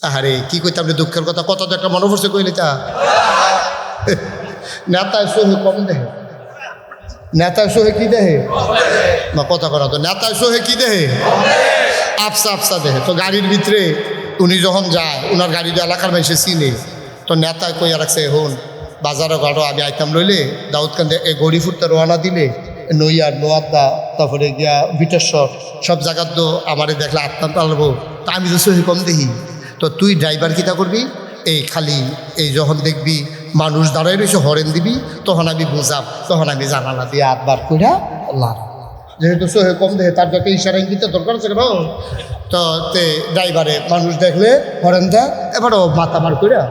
আরে কি কইতাম রে, দুঃখের কথা কত তো একটা মনে পড়ছে কইলে তা নেতায় সোহে কম দেহে, নেতায় সোহে কি দেহে না কথা করা, তো নেতায় সোহে কি দেহে আফসা আফসা দেহে। তো গাড়ির ভিতরে উনি যখন যায়, ওনার গাড়িটা এলাকার মানুষে চিনে, তো নেতায় কইয়া রাখছে হন বাজারও ঘাটো আমি আইতাম লইলে দাউদকান্দে এই গড়ি ফুটতে রওনা দিলে নইয়ার নোয়াদা তারপরে গিয়া বিটেশ্বর সব জায়গার তো আমারে দেখলে আত্মান পালবো, তা আমি তো সহি কম দেখি। তো তুই ড্রাইভার কিতা করবি, এই খালি এই যখন দেখবি মানুষ দাঁড়ায় রয়েছে হরেন দিবি, তখন আমি বুঝাম, তখন আমি জানালা দিয়ে আটবার কইরা লাভ, যেহেতু সহে কম দেখে তার যাকে ইশারা ইঙ্গিতের দরকার আছে কেন। তো তে ড্রাইভারে মানুষ দেখলে হরেন দেয়, এবারও মাথা মার কইরা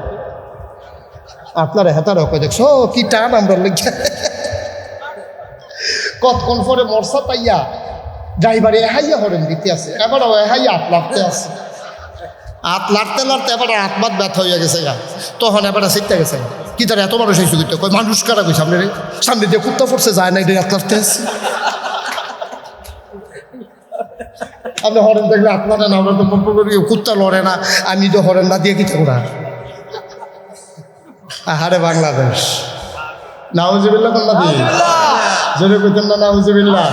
আপনারা হেতারও কই দেখছো কি টান আমরা লেগে কতক্ষণ পরে মরসা পাইয়া ড্রাইভারে এহাইয়া হরেন দিতে আছে, এবারও এহাইয়া আট লাড়তে আছে, আট লাড়তে লাড়তে এবার আত্মাত ব্যথা হইয়া গেছে গা, তখন এবার শিখতে গেছে কি তার এত মানুষ হয়েছে কিন্তু কই মানুষ কারা কই সামনে রে, সামনে দিয়ে কুত্তা পড়ছে যায় না এটা আট লাড়তে আছে। আপনি হরেন দেখলে আত্মাটা না, আমরা তো কুত্তা লড়ে না, আমি তো হরেন না দিয়ে কি থাকুরা। আহারে বাংলাদেশ, নাউজুবিল্লাহ বাংলাদেশ, জোরে কইতেন না নাউজুবিল্লাহ।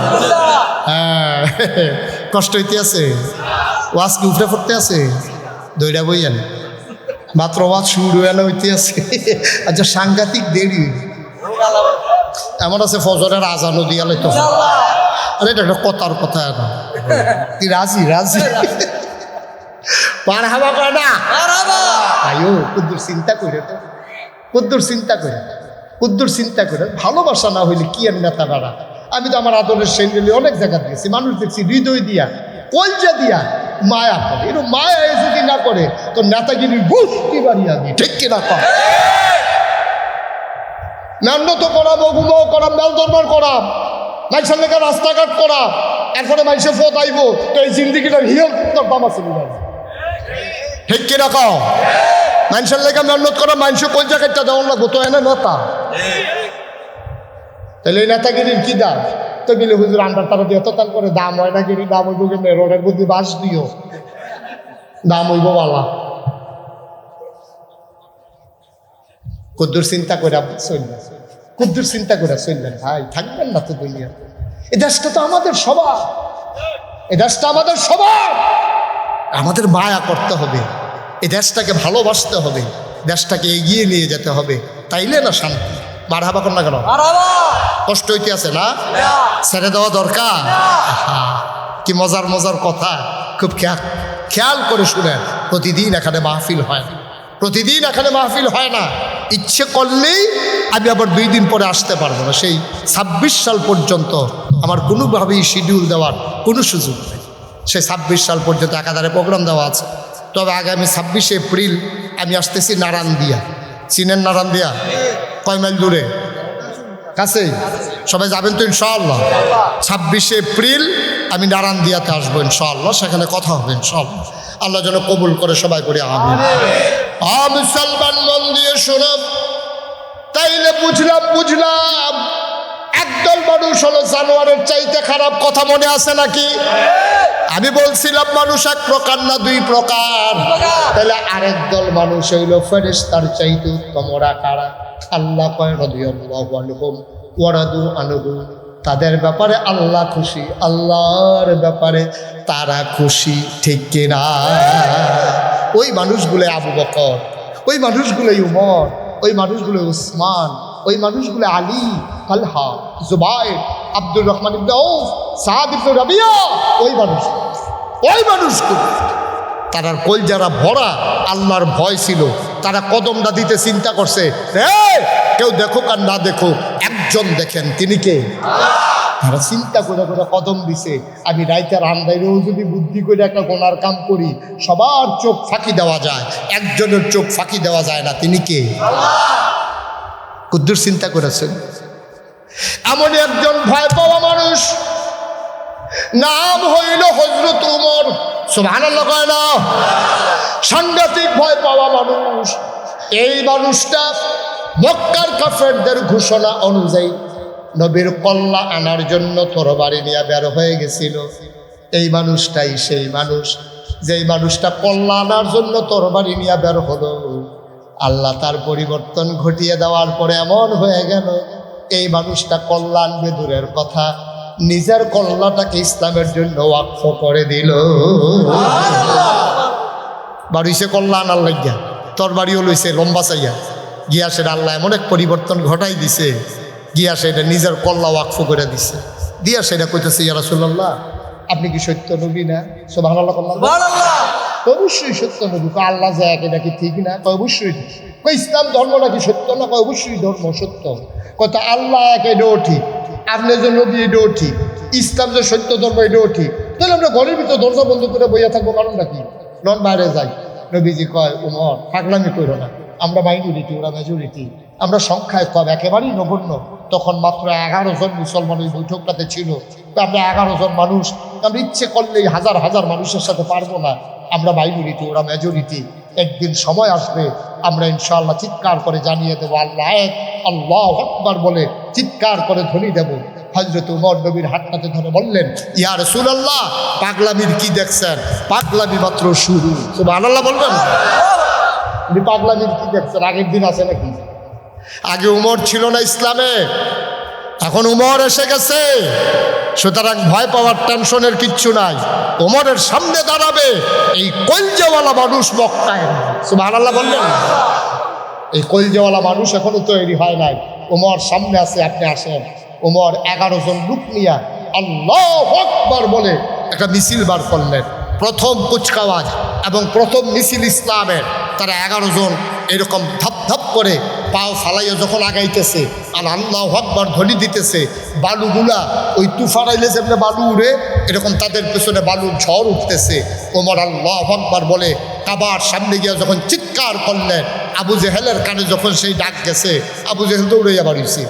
হ্যাঁ কষ্ট হইতে আছে, ওয়াজ কি উফরে পড়তে আছে, দইরা বইয়েন মাত্র ওয়াজ শুরু এনে হইতে আছে। আচ্ছা সাংঘাতিক দেরি, এমন আছে ফজরের আজানও দিয়া লইতো, আরে এটা একটা কথার কথা না, তুই রাজি রাজি পার হাবা করে না আয়ো কুদ্দুর চিন্তা করে, তো কুদ্দুর চিন্তা করে, কুদ্দুর চিন্তা করে, ভালোবাসা না হইলে কি আর নেতা বাড়া। আমি তো আমার আদরের সেন্ডেলে অনেক জায়গা দিয়েছি, মানুষ দেখছি হৃদয় দিয়া কলজা দিয়া মায়া করে, এরকম মায়া যদি না করে তো নেতাগিরির গোষ্ঠী বাড়িয়া দিই, ঠিক কিনা কর, মেহনত করাম, অগুমাও করাম, মেল দরবার করাম, মানুষের লেখা রাস্তাঘাট করা, এরপরে মানুষের ফোত আইব, তো এই জিন্দিগিটার হিয়ল তোর দাম আছে, ঠিক কিনা কও, মানুষের লেখা মেহনত করা, মানুষের কোন জায়গাটা দেওয়ার লাগবো, তো এনে নেতা, তাহলে এই নেতাগিরির কি দাম, তো গেলে হুজুর আন্ডার তারা দিয়ে তাল করে দাম হয় না, গিরি দাম হইব কেন, রোডের বুদ্ধি বাস দিও দাম হইব বালা, কুদ্দুর চিন্তা করে চলবেন, কুদ্দুর চিন্তা করে চলবেন ভাই, থাকবেন না তো দুনিয়া। এই দেশটা তো আমাদের সবার, এই দেশটা আমাদের সবার, আমাদের মায়া করতে হবে, এই দেশটাকে ভালোবাসতে হবে, দেশটাকে এগিয়ে নিয়ে যেতে হবে, তাইলে না শান্তি। মারহাবা কর না কেন, কষ্ট হইতে আছে না, ছেড়ে দেওয়া দরকার। কি মজার মজার কথা, খুব খেয়াল করে শুনেন, প্রতিদিন এখানে মাহফিল হয় না, প্রতিদিন এখানে মাহফিল হয় না, ইচ্ছে করলেই আমি আবার 2 দিন পরে আসতে পারবো না, সেই 26 সাল পর্যন্ত আমার কোনোভাবেই শিডিউল দেওয়ার কোনো সুযোগ নেই, সেই 26 সাল পর্যন্ত একাধারে প্রোগ্রাম দেওয়া আছে। তবে আগামী 26 এপ্রিল আমি আসতেছি নারায়ণদিয়া, চিনেন নারায়ণদিয়া কয় মাইল দূরে, কাছেই, সবাই যাবেন তো ইনশাআল্লাহ। 26 এপ্রিল আমি নারায়ণদিয়াতে আসবো ইনশাআল্লাহ, সেখানে কথা হবে ইনশাআল্লাহ, আল্লাহ যেন কবুল করে, সবাই করে আমিন। মুসলমান মন দিয়ে শোনো, তাইলে বুঝলাম একদল মানুষ হলো জানোয়ারের চাইতে খারাপ, কথা মনে আছে নাকি? আমি বলছিলাম মানুষ এক প্রকার না 2 প্রকার, তাহলে আরেক দল মানুষ হইল ফেরেশতার চাইতে উত্তম। ওরা কারা? আল্লাহ কয় রাদিয়াল্লাহু আনহুম ওয়া রাদু আনহু, তাদের ব্যাপারে আল্লাহ খুশি, আল্লাহর ব্যাপারে তারা খুশি, ঠিক কিনা? ওই মানুষগুলো আবু বকর, ওই মানুষগুলো উমর, ওই মানুষগুলো উসমান, ওই মানুষগুলো আলী, তালহা, জুবাইর, আব্দুর রহমান ইবনে আউফ, সাদ ইবনে রাবিয়া, ওই মানুষগুলো তারার কলজারা ভরা আল্লাহর ভয় ছিল। তারা কদমটা দিতে চিন্তা করছে, কেউ দেখুক আর না দেখুক, একজন দেখেন, তিনি কে? তারা চিন্তা করে করে কদম দিছে। আমি রাইতের আন্দাইরেও যদি বুদ্ধি করে একটা গোনার কাম করি, সবার চোখ ফাঁকি দেওয়া যায়, একজনের চোখ ফাঁকি দেওয়া যায় না, তিনি কে? কুদ্দুর চিন্তা করেছেন। এমন একজন ভয় পাওয়া মানুষ, নাম হইল হযরত উমর। সুবহানাল্লাহ কয় না? সাংঘাতিক ভয় পাওয়া মানুষ। এই মানুষটা মক্কার কাফেরদের ঘোষণা অনুযায়ী নবীর কল্লা আনার জন্য তরবারি নিয়ে বের হয়ে গেছিল। এই মানুষটাই সেই মানুষ যেই মানুষটা কল্যাণের জন্য তরবারি নিয়ে বের হলো, আল্লাহ তার পরিবর্তন ঘটিয়ে দেওয়ার পরে এমন হয়ে গেল, এই মানুষটা কল্যাণ বেদুরের কথা নিজের কল্যাণটাকে ইসলামের জন্য ওয়াকফ করে দিল। বাড়িছে কল্যাণ আল্লাহ গিয়া, তরবারিও লইছে লম্বা চাইয়া গিয়া, সেটা আল্লাহ এমন এক পরিবর্তন ঘটাই দিছে, গিয়া সেটা নিজের কল্যাণ ওয়াকফ করে দিছে। দিয়া সেটা কইতেছে, ইয়া রাসূলুল্লাহ আপনি কি সত্য নবী না? সুবহানাল্লাহ। অবশ্যই সত্য নবী। আল্লাহ যে এক, এটা কি ঠিক না? অবশ্যই। ইসলাম ধর্ম নাকি সত্য না? অবশ্যই ধর্ম সত্য। কত আল্লাহ এক, এটাও ঠিক। আপনি যে নবী, এটাও ঠিক। ইসলাম যে সত্য ধর্ম, এটাও ঠিক। তাহলে আমরা ঘরের ভিতর দরজা বন্ধ করে বইয়া থাকবো, কারণটা কি? নন বাইরে যাই। নবীজি কয়, উমর পাগলামি করো না, আমরা মাইনরিটি, ওরা মেজরিটি, আমরা সংখ্যায় কম, একেবারেই নগণ্য। তখন মাত্র 11 জন মুসলমান ওই বৈঠকটাতে ছিল। আমরা 11 জন মানুষ, আমরা ইচ্ছে করলেই হাজার হাজার মানুষের সাথে পারবো না। আমরা মাইনরিটি, ওরা মেজরিটি। একদিন সময় আসবে, আমরা ইনশাআল্লাহ চিৎকার করে জানিয়ে দেবো আল্লাহ এক, আল্লাহু আকবার বলে চিৎকার করে ধ্বনি দেব। হযরত উমর নবীর হাতটাতে ধরে বললেন, ইয়া রাসূলুল্লাহ পাগলামির কি দেখছেন? পাগলামি মাত্র শুরু। সুবহানাল্লাহ বলবেন। আপনি পাগলামির কি দেখছেন? আগের দিন আছে নাকি? আগে উমর ছিল না ইসলামে, এখন উমর এসে গেছে। সুতরাং ভয় পাওয়ার টেনশনের কিচ্ছু নাই। উমরের সামনে দাঁড়াবে এই কলজাওয়ালা মানুষ মক্কায়। সুবহানাল্লাহ বললেন। এই কলজাওয়ালা মানুষ এখনো তৈরি হয় নাই। উমর সামনে আছে, আপনি আসেন। উমর 11 জন লোক নিয়ে আল্লাহু আকবার বলে একটা মিছিল বার করলেন। প্রথম কুচকাওয়াজ এবং প্রথম মিছিল ইসলামের। তারা 11 জন এরকম ধাপ ধাপ করে পাও ফালাইয়া যখন আগাইতেছে আর আল্লাহু আকবার ধ্বনি দিতেছে, বালুগুলা ওই তুফান আইলে যেমন বালু উড়ে, এরকম তাদের পেছনে বালুর ঝড় উঠতেছে। ওমর আল্লাহু আকবার বলে কাবার সামনে গিয়ে যখন চিৎকার করলেন, আবু জেহেলের কানে যখন সেই ডাক গেছে, আবু জেহেল দৌড়াইয়া বাড়িছে।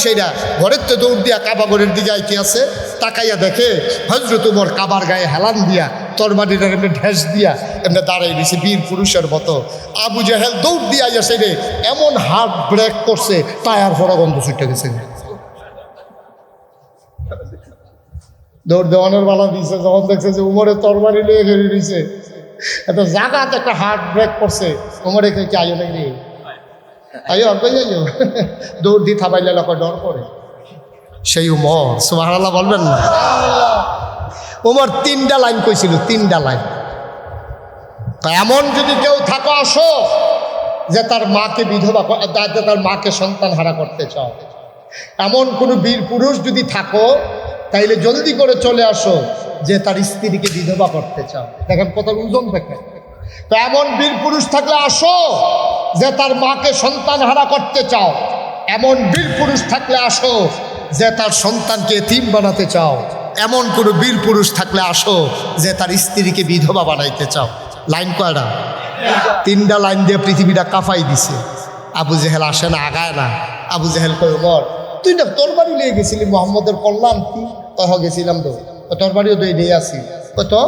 সেইটা ঘরের তো দৌড় দিয়া কাবা ঘরের দিকে আইতে আছে, তাকাইয়া দেখে হযরত উমর কাবার গায়ে হেলান দিয়া তরবারিটা এমনি ঢেস দিয়া এমনি দাঁড়াই দিয়েছে বীর পুরুষের মতো। আবু জেহেল দৌড় দিয়া আসে রে, এমন হার্ট ব্রেক করছে, টায়ার ফোড়া গন্ধ ছুটে গেছে। দৌড় দেওয়ানোর বেলা দিয়েছে, যখন দেখছে যে উমরের তরবারি নিয়ে ঘেরে দিয়েছে, একটা জায়গাতে একটা হার্ট ব্রেক করছে। উমরে কে আইও নাকি রে, আইও কই যাইও, দৌড় দিয়ে থাবাইলে লোক ডর করে। সেই উমর, সুবহানাল্লাহ বলবেন না। উমর 3টা লাইন কইছিল, 3টা লাইন। এমন যদি কেউ থাকো আসো যে তার মাকে বিধবা, তার মাকে সন্তান হারা করতে চাও, এমন কোনো বীর পুরুষ যদি থাকো তাইলে জলদি করে চলে আসো যে তার স্ত্রীকে বিধবা করতে চাও। দেখেন কত ওজন দেখেন। তো এমন বীর পুরুষ থাকলে আসো যে তার মাকে সন্তান হারা করতে চাও। এমন বীর পুরুষ থাকলে আসো যে তার সন্তানকে এতিম বানাতে চাও। এমন কোনো বীর পুরুষ থাকলে আসো যে তার স্ত্রীকে বিধবা বানাইতে চাও। লাইন কয়টা? 3টা লাইন দিয়ে পৃথিবীটা কাঁপাই দিছে। আবু জেহেল আসে না, আগায় না। আবু জেহেল কই, ওমর তুই না তরবারি নিয়ে গেছিলি, মোহাম্মদের কল্যাণ কি? গেছিলাম তো, তরবারিও তো নিয়ে আসি। তো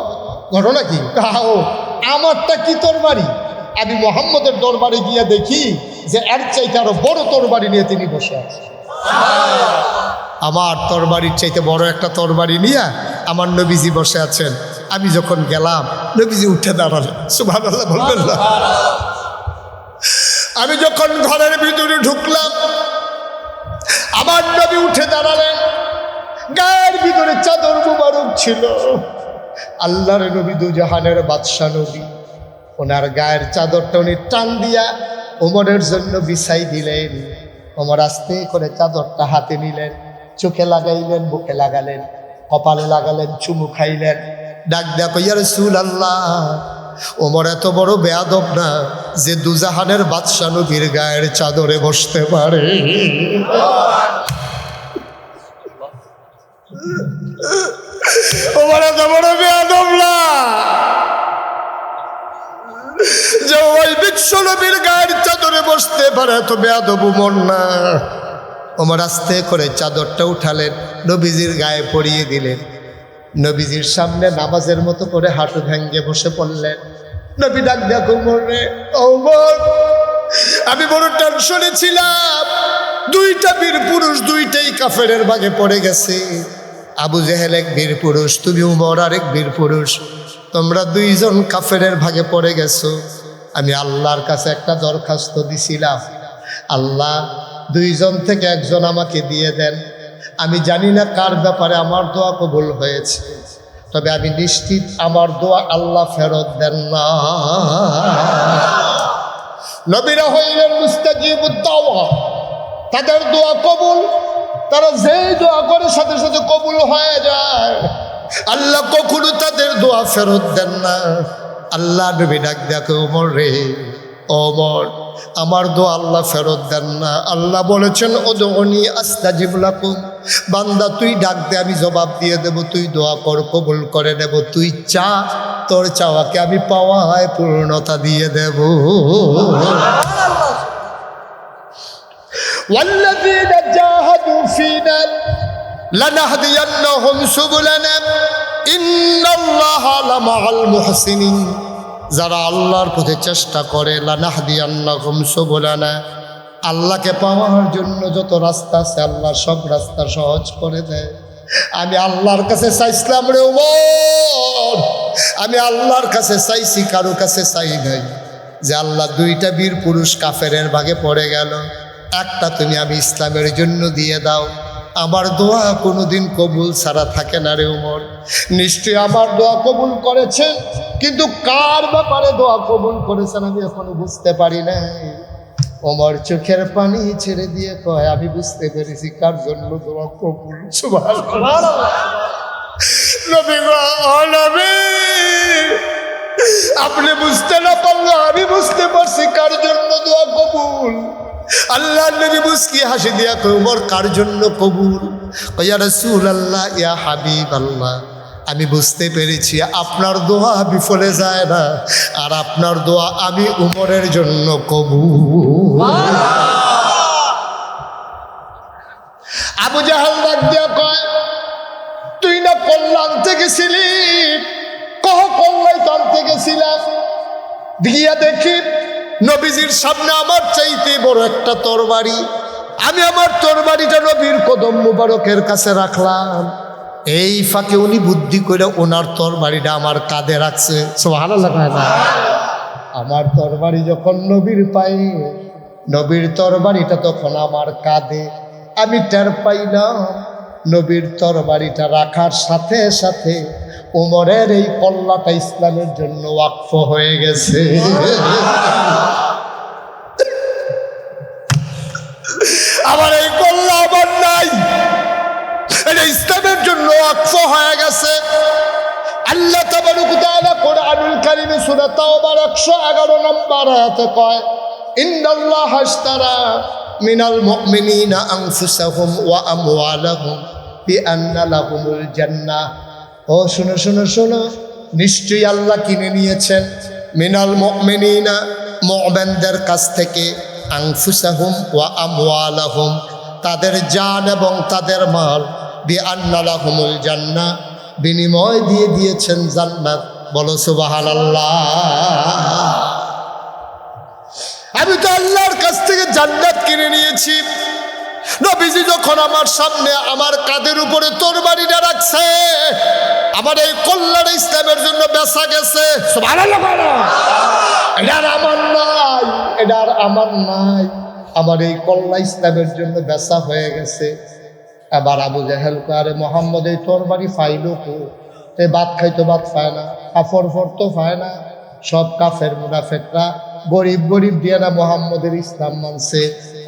ঘটনা কি? আমারটা কি তরবারি? আমি মোহাম্মদের দরবারে গিয়ে দেখি যে এর চাইতে আরো বড় তরবারি নিয়ে তিনি বসে আছে। আমার তরবারির চাইতে বড় একটা তরবারি নিয়ে আমার নবীজি বসে আছেন। আমি যখন গেলাম, নবীজি উঠে দাঁড়ালেন। সুবহানাল্লাহ বলবেন না। আমি যখন ঘরের ভিতরে ঢুকলাম, আমার নবী উঠে দাঁড়ালেন। গায়ের ভিতরে চাদর মুবারক ছিল। আল্লাহর নবী, দুজাহানের বাদশা নবী, ওনার গায়ের চাদরটা উনি টান দিয়া ওমরের জন্য বিছাই দিলেন। ওমর আস্তে করে চাদরটা হাতে নিলেন, চোখে লাগাইলেন, বুকে লাগালেন, কপালে লাগালেন, চুমু খাইলেন। ডাক দেয়া কই, ইয়া রাসূলুল্লাহ, ওমর এত বড় বেয়াদব না যে দুজাহানের বাদশা নবীর গায়ের চাদরে বসতে পারে। ওমর এত বড় বেয়াদব না যে ওই বিশ্ব নবীর গায়ের চাদরে বসতে পারে, এত বেয়াদব ওমর না। ওমর আস্তে করে চাদরটা উঠালেন, নবীজির গায়ে পরিয়ে দিলেন। নবীজির সামনে নামাজের মতো করে হাঁটু ভেঙ্গে বসে পড়লেন। নবী ডাক দেখো, ওমর রে, ওমর আমি বড় টেনশনে ছিলাম। 2টা বীর পুরুষ, 2টাই কাফেরের ভাগে পড়ে গেছে। আবু জেহেল এক বীর পুরুষ, তুমি উমর আরেক বীর পুরুষ। তোমরা দুইজন কাফেরের ভাগে পড়ে গেছো। আমি আল্লাহর কাছে একটা দরখাস্ত দিছিলাম, আল্লাহ দুইজন থেকে একজন আমাকে দিয়ে দেন। আমি জানি না কার ব্যাপারে আমার দোয়া কবুল হয়েছে, তবে আমি নিশ্চিত আমার দোয়া আল্লাহ ফেরত দেন না। নবীরা হইলেন মুস্তাজিবুদ দাওয়া, তাদের দোয়া কবুল, তারা যেই দোয়া করে সাথে সাথে কবুল হয়ে যায়। আল্লাহ কখনো তাদের দোয়া ফেরত দেন না। আল্লাহ নবী ডাক দেখো, ওমর রে ওমর, আমার দোয়া আল্লাহ ফেরত দেন না। আল্লাহ বলেছেন উদউনি আস্তাজিব লাকুম, বান্দা তুই ডাক দে আমি জবাব দিয়ে দেব, তুই দোয়া কর কবুল করে নেব, তুই চা, তোর চাওয়াকে আমি পাওয়ায় পূর্ণতা দিয়ে দেব। ওয়াল্লাযীনা জাহাদু ফীনা লানাহদিয়ান্নাহুম সুবুলানা ইন্নাল্লাহা লামাআল মুহসিনিন, যারা আল্লাহর পথে চেষ্টা করে, লানাহদিয়ান্নাহুম সুবুলানা, আল্লাহকে পাওয়ার জন্য যত রাস্তা আছে আল্লাহ সব রাস্তা সহজ করে দেয়। আমি আল্লাহর কাছে চাইছিলাম রে ওমর, আমি আল্লাহর কাছে চাইছি, কারো কাছে চাই নাই। যে আল্লাহ দুইটা বীর পুরুষ কাফেরের ভাগে পড়ে গেল, একটা তুমি আমি ইসলামের জন্য দিয়ে দাও। আমার দোয়া কোনোদিন কবুল ছাড়া থাকে না রে ওমর। নিশ্চয়ই আমার দোয়া কবুল করেছেন, কিন্তু কার ব্যাপারে দোয়া কবুল করেছেন আমি এখনো বুঝতে পারি নাই। ওমর চোখের পানি ছেড়ে দিয়ে কয়, আমি বুঝতে পেরেছি কার জন্য দোয়া কবুল। সুবহানাল্লাহ। নবী গো, নবী, আপনি বুঝতে না পারলে আমি বুঝতে পারছি কার জন্য দোয়া কবুল। আল্লাহ নবী মুস্কি হাসি দিয়া কয়, ওমর কার জন্য কবুল? ইয়া রাসূলুল্লাহ, ইয়া হাবিবাল্লাহ, আমি বুঝতে পেরেছি আপনার দোয়া বিফলে যায় না, আর আপনার দোয়া আমি উমরের জন্য কবুল। আবু জাহাল ডাক দিয়া কয়, তুই না কল্যাণ থেকে ছিলি? কহ কল্যাণ তার থেকে ছিলাম। দিয়া দেখি নবীজির সামনে আমার চাইতে বড় একটা তরবারি, আমি আমার তরবারিটা নবীর কদম মুবারকের কাছে রাখলাম। এই ফাঁকে উনি বুদ্ধি করে ওনার তরবারিটা আমার কাঁধে রাখছে। সুবহানাল্লাহ। আমার তরবারি যখন নবীর পায়ে, নবীর তরবারিটা তখন আমার কাঁধে। আমি টের পাইলাম নবীর তরবারিটা রাখার সাথে সাথে ওমরের এই কল্লাটা ইসলামের জন্য ওয়াকফ হয়ে গেছে। আমার এই কল্লা আমার নাই, এটা ইসলামের জন্য ওয়াকফ হয়ে গেছে। আল্লাহ তাবারক ওয়া তাআলা কোরআনুল কারীমে সূরা তাওবার 111 নম্বর আয়াতে কয়, ইন্নাল্লাহা আশতারা মিনাল মুমিনিনা আনফুসাহুম ওয়া আমওয়ালাহুম বিআন্না লাহুমুল জান্নাহ। ও শোনো শোনো শোনো, নিশ্চয়ই আল্লাহ কিনে নিয়েছেন মিনাল মুমিনিনা, মুমিনদের কাছ থেকে, আনফুসাহুম ওয়া আমওয়ালাহুম, তাদের জান এবং তাদের মাল, বিআন্না লাহুমুল জান্নাহ, বিনিময় দিয়ে দিয়েছেন জান্নাত। বলো সুবহানাল্লাহ। আমি তো আল্লাহর কাছ থেকে জান্নাত কিনে নিয়েছি। নবীজি যখন আমার সামনে আমার কাঁধের উপরে তরবারিটা রাখছে, আমার এই কল্যাণ ইসলামের জন্য বেচা গেছে। সুবহানাল্লাহ। এটার আমার নাই, এটার আমার নাই, আমার এই কল্যাণ ইসলামের জন্য বেচা হয়ে গেছে। আবার আবু জাহেল আরে মোহাম্মদ এই তরবারি ফাইলো কো? তে ভাত খাইতো ভাত পায় না, কাপড় পরতো পায় না। সব কাফের মুনাফিকরা গরিব গরিব দিয়ে না মোহাম্মদের ইসলাম মানছে।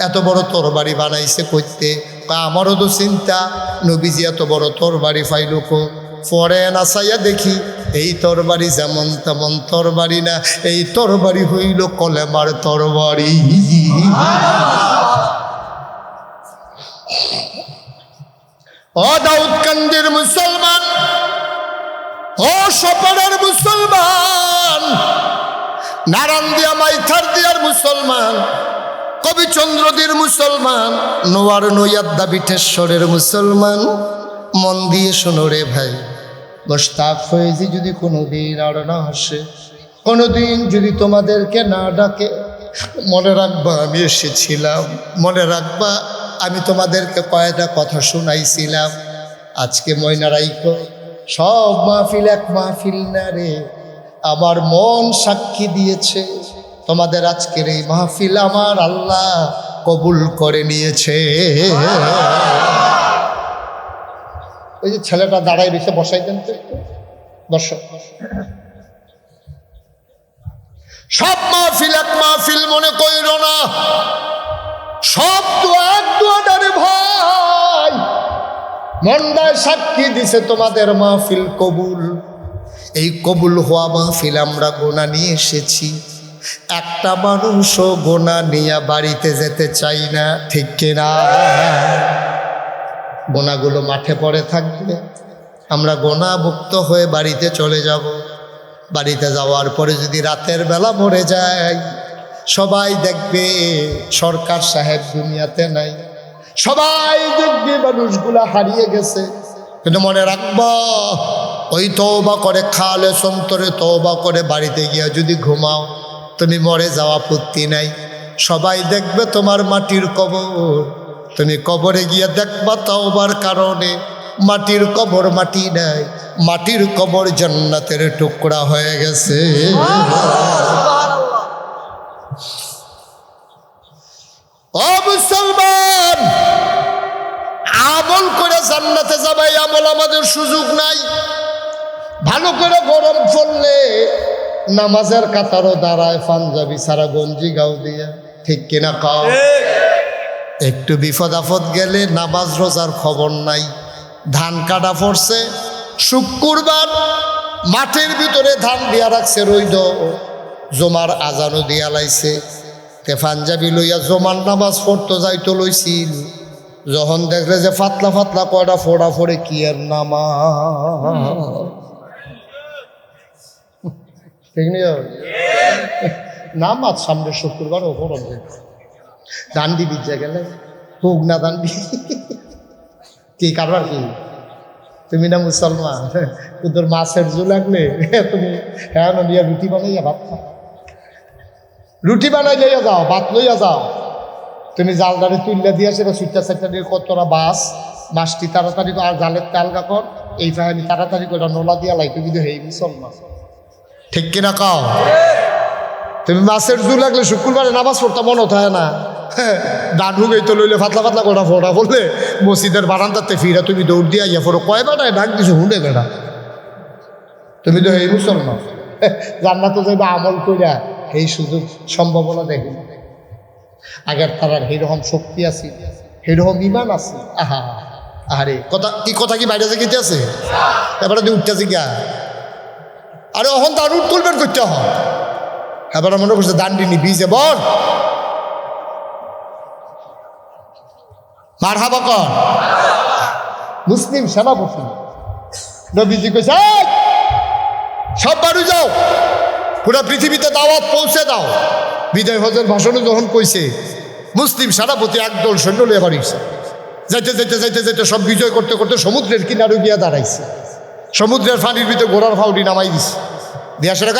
এত বড় তরবারি বানাইছে কইতে, আমারও তো চিন্তা নবীজি এত বড় তরবারি ফাইলো কো? পরে নাচাইয়া দেখি এই তরবারি যেমন তেমন তরবারি না, এই তরবারি হইল কলেমার তরবারি। ও দাউদকান্দির মুসলমান, ও সপাড়ার মুসলমান, নারায়ণদিয়া মাইথার দিয়ার মুসলমান, কবিচন্দ্রদির মুসলমান, নোয়ার নৈয়াদ্দা বিঠেশ্বরের মুসলমান, মন দিয়ে শোনো রে ভাই, মোশতাক ফয়েজি যদি কোনোদিন আর না আসে, কোনোদিন যদি তোমাদেরকে না ডাকে, মনে রাখবা আমি এসেছিলাম, মনে রাখবা আমি তোমাদেরকে কয়েকটা কথা শোনাইছিলাম। আজকে ময়না রাইকো সব মাহফিল এক মাহফিল না রে, আমার মন সাক্ষী দিয়েছে তোমাদের আজকের এই মাহফিল আমার আল্লাহ কবুল করে নিয়েছে। ওই যে ছেলেটা দাঁড়ায় রেখে বসাই দেন তো একটু, দর্শক। সব মাহফিল এক মাহফিল মনে কইর না, সব দোয়া এক দোয়া রে ভাই। মন্দায় সাক্ষী দিছে তোমাদের মাহফিল কবুল। এই কবুল হওয়া মাহফিল আমরা গোনা নিয়ে এসেছি। একটা মানুষও গোনা নিয়ে বাড়িতে যেতে চাই না, ঠিক কিনা? গোনাগুলো মাঠে পড়ে থাকবে, আমরা গোনামুক্ত হয়ে বাড়িতে চলে যাব। বাড়িতে যাওয়ার পরে যদি রাতের বেলা মরে যায়, সবাই দেখবে সরকার সাহেব দুনিয়াতে নাই, সবাই দেখবে মানুষগুলা হারিয়ে গেছে। কিন্তু মনে রাখবা, ওই তওবা করে খালে সন্তরে তওবা করে বাড়িতে গিয়া যদি ঘুমাও, তুমি মরে যাওয়া আপত্তি নাই। সবাই দেখবে তোমার মাটির কবর, তুমি কবরে গিয়া দেখবা তওবার কারণে মাটির কবর মাটি নাই, মাটির কবর জান্নাতের টুকরা হয়ে গেছে। ও মুসলমান, আমল করে জান্নাতে যাবে, আমল আমাদের সুযোগ নাই। ভালো করে গরম পড়লে নামাজের কাতারও দাঁড়ায় পাঞ্জাবি সারা গঞ্জি গাও দিয়া, ঠিক কিনা খাও? একটু বিপদ আপদ গেলে নামাজ রোজার খবর নাই। ধান কাটা পড়ছে শুক্রবার, মাঠের ভিতরে ধান দিয়া রাখছে রইদ, জমার আজানও দিয়া লাইছে। তে পাঞ্জাবি লইয়া জমার নামাজ পড়তে যাইতো লইছিল, যখন দেখলে যে ফাতলা ফাতলা কয়টা ফোড়া ফোড়ে কি আর নামাজ, ঠিক নেই? নামাজ সামনে শুক্রবার ও ফোড়ন দান্ডি বিজা গেলে হোক না দান্ডি কি কারবার কি? তুমি না মুসলমান, তোর মাছের জু লাগলে তুমি হ্যাঁ নিয়ে রুটি বানাইয়া ভাত খা, রুটি বানাই লইয়া যাও, ভাত লইয়া যাও। তুমি জালদারে তুললে দিয়ে সেটা সুইটা সাইটা দিয়ে কতটা মাছটি তাড়াতাড়ি আর জালের তেলগা কর, এই ফাহানি তাড়াতাড়ি করে নোলা দিয়া লাই, তুমি তো হেই মুসলমান, ঠিক কিনা কাও? তুমি মাছের জু লাগলে শুক্রবারে নামাজ পড়তে মনে হয় না, ডান হুগেই তো লইলে ফাতলা ফাতলা গোটা ফোটা বললে মসজিদের বারান্দাতে ফিরা তুমি দৌড় দিয়া ইয়া ফোরো কয় বেড়ায় ডাক দিছো হুঁড়ে বেড়া, তুমি তো এই মুসলমান। জান্নাত যাইবা আমল কইরা, এই সুযোগ সম্ভাবনা দেখি আগের তারার এইরকম শক্তি আছে, এইরকম ইমান আছে। আহা আরে কথা কি বাইরে যেতে আছে, এবারে তুই উঠতেছি গিয়া, আরে অহন তার উঠ তুলবেন করতে হয়। এবারে মনে করছে দান্ডিনি বিজে বল মারহাবা কর। মুসলিম সেনাপতি নবীজি কইছে সব বাড়ি যাও, পুরা পৃথিবীতে দাওয়াত পৌঁছে দাও। বিজয় হজের ভাষণে যখন কইছে, মুসলিম সেনাপতি একদল সৈন্য লিয়ে বাড়িছে, যাইতে যাইতে যাইতে যাইতে সব বিজয় করতে করতে সমুদ্রের কিনারে গিয়া দাঁড়াইছে। সমুদ্রের পানির ভিতরে ঘোড়ার ফাউডি নামাই দিছে, দিয়া সেটা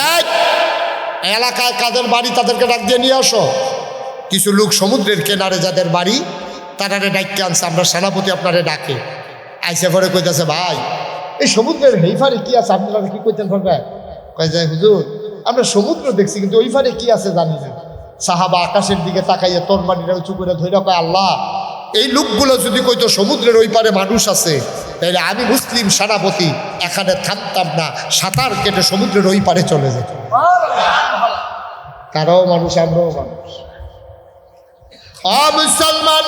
এলাকায় কাদের বাড়ি তাদেরকে ডাক দিয়ে নিয়ে আসো। কিছু লোক সমুদ্রের কিনারে যাদের বাড়ি তারারে ডাইকে আনছে, আমরা সেনাপতি আপনারে ডাকে। আইসে পরে কইতেছে, ভাই এই সমুদ্রের এই ফারে কি আছে আপনারা কি কইতেন পারবে? কয়ে যায়, হুজুর আমরা সমুদ্র দেখছি কিন্তু ওই ফারে কি আছে জানি না। সাহাবা আকাশের দিকে তাকাইয়া তোর বাড়িটা উঁচু করে ধরে কয়, আল্লাহ এই লোকগুলো যদি কইতো সমুদ্রের ওই পারে মানুষ আছে, তাহলে আমি মুসলিম সেনাপতি এখানে থামতাম না, সাঁতার কেটে সমুদ্রের ওই পারে চলে যেত। তারাও মানুষ, আমরাও মানুষ। মুসলমান,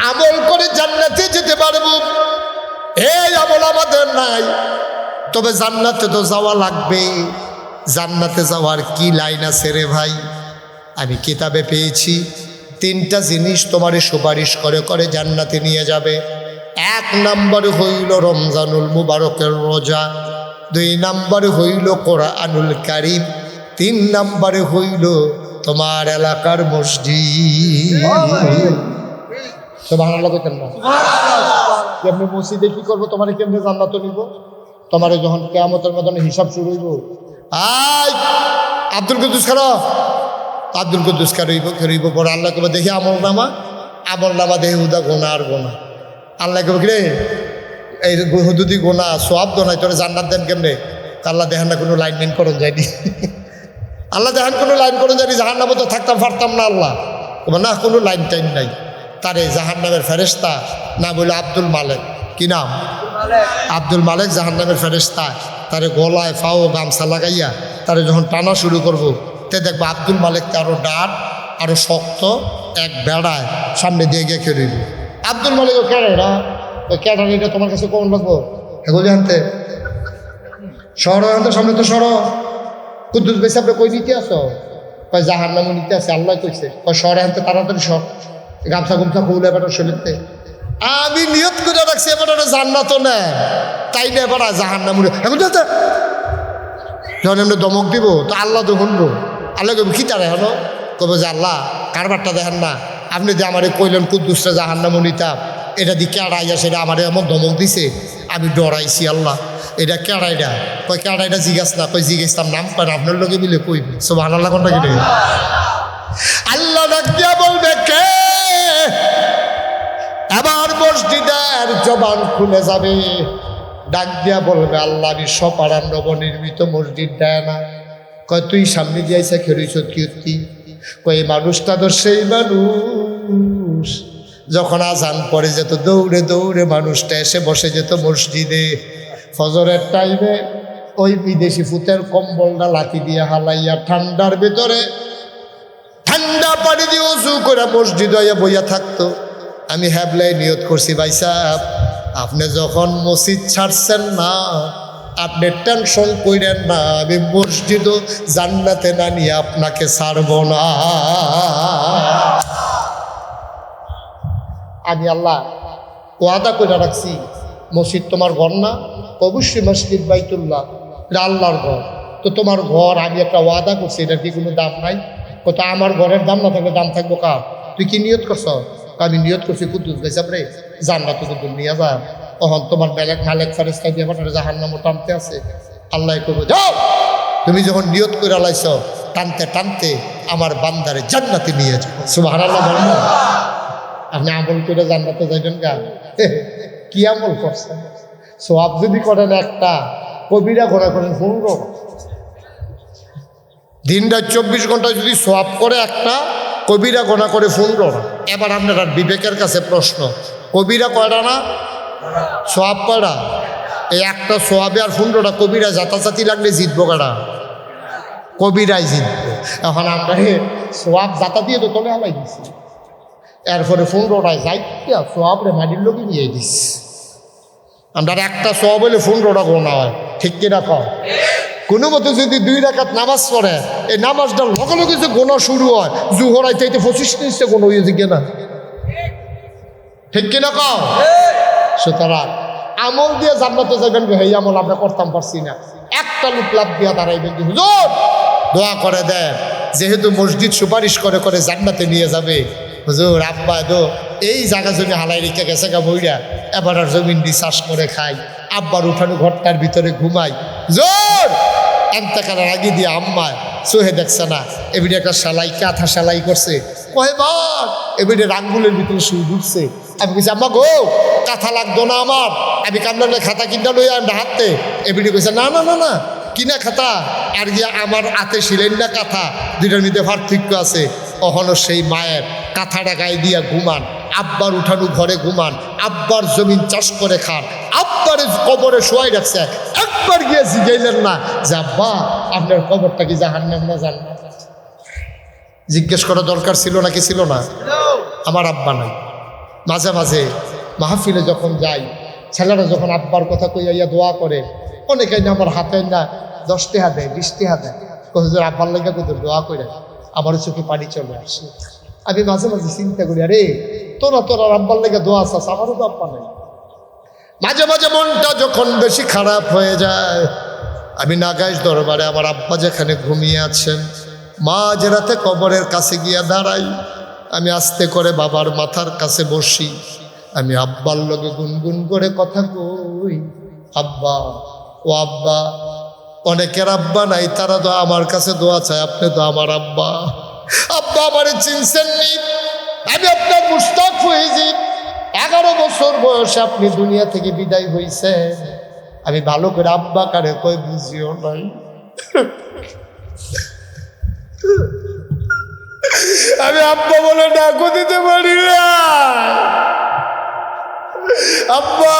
আমল করে জান্নাতে যেতে পারবো এই আমল আমাদের নাই, তবে জান্নাতে তো যাওয়া লাগবে। জান্নাতে যাওয়ার কি লাইন আছে রে ভাই? আমি কিতাবে পেয়েছি 3টা জিনিস তোমারে সুপারিশ করে করে জান্নাতে নিয়ে যাবে। 1 নম্বর হইল রমজানুল মুবারকের রোজা, 2 নম্বর হইল কোরআনুল কারীম, 3 নম্বরে হইল তোমার এলাকার মসজিদ। সুবহানাল্লাহ কইতেন না? কেমনে মসজিদে কি করবো, তোমারে কেমনে জান্নাত নিব? তোমারে যখন কিয়ামতের ময়দানে হিসাব শুরু হইব, আব্দুল কুদ্দুস খারা, আব্দুল কুদ্দুস খারইব পরে আল্লাহ কবে দেখি আমল নামা দেখে উদা গোনা আর গোনা। আল্লাহ কবে রে এই হুদুদি গোনা সোয়াব দোনাই তোরে জান্নাত দেন কেমনে? আল্লাহ দেখেন না কোনো লাইন মেন করুন যায়নি। আল্লাহ দেখেন কোনো লাইন করুন যায়নি, জাহান্নামে তো থাকতাম পারতাম না। আল্লাহ না কোনো লাইন টাইন নাই। তারে জাহান্নামের ফেরেশতা না বলে আব্দুল মালেক, কি নাম? আব্দুল মালেক জাহান্নামের ফেরেশতা। তারে গলায় ফাও গামছা লাগাইয়া তারে যখন টানা শুরু করব, তে দেখবো আব্দুল মালেককে আরও ডাট আরও শক্ত এক বেড়ায় সামনে দিয়ে গিয়ে খেয়ে রইব। আব্দুল মালিক ও ক্যাডারা, ওই ক্যাডার এটা তোমার কাছে কোন লাগবো? এগুলি আনতে সর আনতে সামনে তো সর। কুদ্দুস বেশি আপনি কই নিতে আসো? কয় জাহান্নামে নিতে আসে, আল্লাহ কইছে। কয় সরে আনতে তাড়াতাড়ি সর, গামছা গুমছা খুলে এবার শরীরতে। আমি নিয়ত করে রাখছি এবার জান্নাত না, তাই না এবার জাহান্নামে এখন যখন এমনি দমক দিব তো আল্লাহ তো শুনবো। আল্লাহ কব কি তারা হলো? কবে যে আল্লাহ কারবারটা দেখেন না, আপনি যে আমার কইলেন কুদ্দুসরা জাহান্নামে নিতাম, এটা দিয়ে কেড়াইয়া সেটা আমার এমন ধমক দিছে আমি ডরাইছি। আল্লাহ এটা কেড়াইটা, কয় কেড়াইটা জিজ্ঞাস না, কই জিজ্ঞাসতাম নাম করেন আপনার লোকে মিলে কইবি। সুবহানাল্লাহ কোনটা কি? আল্লাহ ডাক দিয়া বলবে কে? এবার মসজিদের জবান খুলে যাবে, ডাক দিয়া বলবে আল্লাহ আমি সপাড়ার নবনির্মিত মসজিদ দেয় না। কয় তুই সামনে দিয়েছে খেয়েছ কীর্তি? কই মানুষটা তো সেই মানুষ যখন আজান পড়ে যেত দৌড়ে দৌড়ে মানুষটা এসে বসে যেত মসজিদে ফজরের টাইমে, ওই বিদেশি ফুতের কম্বলটা লাঠি দিয়ে হালাইয়া ঠান্ডার ভিতরে ঠান্ডা পানি দিয়ে উঁচু করে মসজিদ হইয়া বইয়া থাকতো। আমি হ্যাবলাই নিয়ত করছি ভাই সাহেব, আপনি যখন মসজিদ ছাড়ছেন না আপনি টেনশন করেন না, আমি মসজিদও জান্নাতে না নিয়ে আপনাকে ছাড়ব না। আমি আল্লাহ ওয়াদা করে রাখছি, মসজিদ তোমার ঘর না? অবশ্যই মসজিদ বাইতুল্লাহ, এটা আল্লাহর ঘর। তো তোমার ঘর আমি একটা ওয়াদা করছি, এটার কি কোনো দাম নাই? কত আমার ঘরের দাম না থাকলে দাম থাকবো কার? তুই কি নিয়ত করছ? আমি নিয়ত করছি কুদ্দুস ভাই সাহেব রে জান্নাত কুদ্দুস নিয়ে যা, তখন তোমার মালেক ফেরেশতা দিয়ে পাঠানো জাহান্নামও টানতে আছে। আল্লাহ করবো যাও, তুমি যখন নিয়ত করে লাইছ টানতে টানতে আমার বান্দারে জান্নাতে নিয়ে যাও। সুবহানাল্লাহ বলেন না? আপনি আমল করে জান্নাতে যাইবেন গা? কি আমল করছেন? সওয়াব যদি করেন একটা, কবিরা গোনা করেন 15। দিনটা 24 ঘন্টায় যদি সওয়াব করে একটা, কবিরা গোনা করে 15। এবার আপনার বিবেকের কাছে প্রশ্ন, কবিরা কয়টা না সওয়াব কয়টা? এই একটা সওয়াবে আর 15টা কবিরা জাতাজাতি লাগলে জিতবো কারা? কবিরাই জিতবো। এখন আমরা সওয়াব জাতা দিয়ে তো তলে হালাই দিচ্ছি, এরপরে 15টায় যাইতে সওয়াব রে মাটির লোকে নিয়ে দিস। আমরা একটা সওয়াব হলে 15টা গোনা হয়, ঠিক কিনা কম? কোনো মতো যদি 2 রাকাত নামাজ পড়ে, এই নামাজটার লগে লগে যে গোনা শুরু হয়, জুহর আইতে 25 নিচে গোনা হয়ে যায় কিনা, ঠিক কিনা কম? সুতরাং আমল দিয়ে জান্নাতে যাবেন, এই আমল আমরা করতাম পারছি না। একটা লোক লাভ দিয়া দাঁড়াইবেন যে হুজুর দোয়া করে দেন, যেহেতু মসজিদ সুপারিশ করে করে জান্নাতে নিয়ে যাবে, হুজুর আব্বা দো এই জায়গা জমি হালাই রেখে গেছে গা বইরা, এবার আর জমিন দিয়ে চাষ করে খাই, আব্বার উঠানো ঘরটার ভিতরে ঘুমাই। জোর এন্তকালের আগে দিয়ে আম্মা চোহে দেখছে না, এবিডে একটা সেলাই কাঁথা সেলাই করছে, কয়বার এবিডে রাঙ্গুলের ভিতরে শুয়ে ঢুকছে। আমি বলছি আম্মা গো কাঁথা লাগতো না আমার, আমি কান্নালে খাতা কিনা লই আমরা হাতে। এবিডে কইছে না না না না কিনা খাতা, আর গিয়া আমার হাতে ছিলেন না কাঁথা, দুইটার মধ্যে পার্থক্য আছে। কখনো সেই মায়ের কাঁথাটা গায়ে দিয়া ঘুমান, আব্বার উঠানো ঘরে ঘুমান, আব্বার জমিন চাষ করে খান, আব্বার কবরে শোয়াই রাখছে, একবার গিয়ে জিগাইলেন না যে আব্বা আপনার কবরটা কি জাহান্নাম না জান্নাত? জিজ্ঞেস করা দরকার ছিল নাকি ছিল না? আমার আব্বা নাই। মাঝে মাঝে মাহফিলে যখন যাই, ছেলেরা যখন আব্বার কথা কইয়া দোয়া করে, অনেকেই না আমার হাতে না 10 টাকা দেয় 20 টাকা দেয়, হুজুর আব্বার লেগে তোদের দোয়া করে, আমার চোখে পানি চলে আসে। আমি মাঝে মাঝে চিন্তা করি, আরে তোরা আব্বার লেগে দোয়া চাস, আমারও তো আব্বা নেই। মাঝে মাঝে মনটা যখন বেশি খারাপ হয়ে যায়, আমি নাগাইশ দরবারে আমার আব্বা যেখানে ঘুমিয়ে আছেন, মাঝ রাতে কবরের কাছে গিয়া দাঁড়াই, আমি আস্তে করে বাবার মাথার কাছে বসি, আমি আব্বার লগে গুনগুন করে কথা কই, আব্বা ও আব্বা। অনেকের আব্বা নাই, তারা তো আমার কাছে দোয়া চায়, আপনি তো আমার আব্বা। আব্বা আমারে চিনছেন নি, আমি আপনার মুশতাক ফয়েজি, 11 বছর বয়সে আপনি দুনিয়া থেকে বিদায় হইছেন। আমি ভালো করে আব্বা কারে কই বুঝিও নাই। আমি আব্বা বলে ডাকও দিতে পারি না। আব্বা,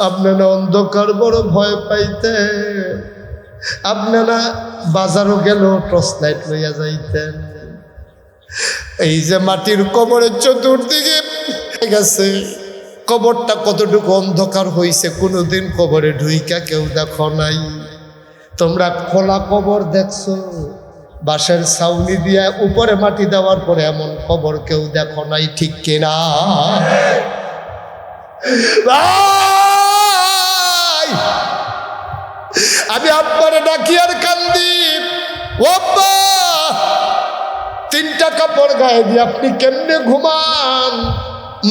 আপনারা অন্ধকার বড় ভয় পাইতেন, আপনারা বাজারও গেল টর্চ লাইট লইয়া যাইতেন। এই যে মাটির কবরের চতুর্দিকে গেছে, কবরটা কতটুকু অন্ধকার হইছে কোনোদিন কবরে ঢুইকা কেউ দেখো নাই। তোমরা খোলা কবর দেখছো, বাঁশের ছাউনি দিয়া উপরে মাটি দেওয়ার পরে এমন কবর কেউ দেখো নাই, ঠিক কিনা? আমি আব্বারে ডাকি আর কান্দি, ও আব্বা, 3টা কাপড় গায়ে দিয়ে আপনি কেমনে ঘুমান?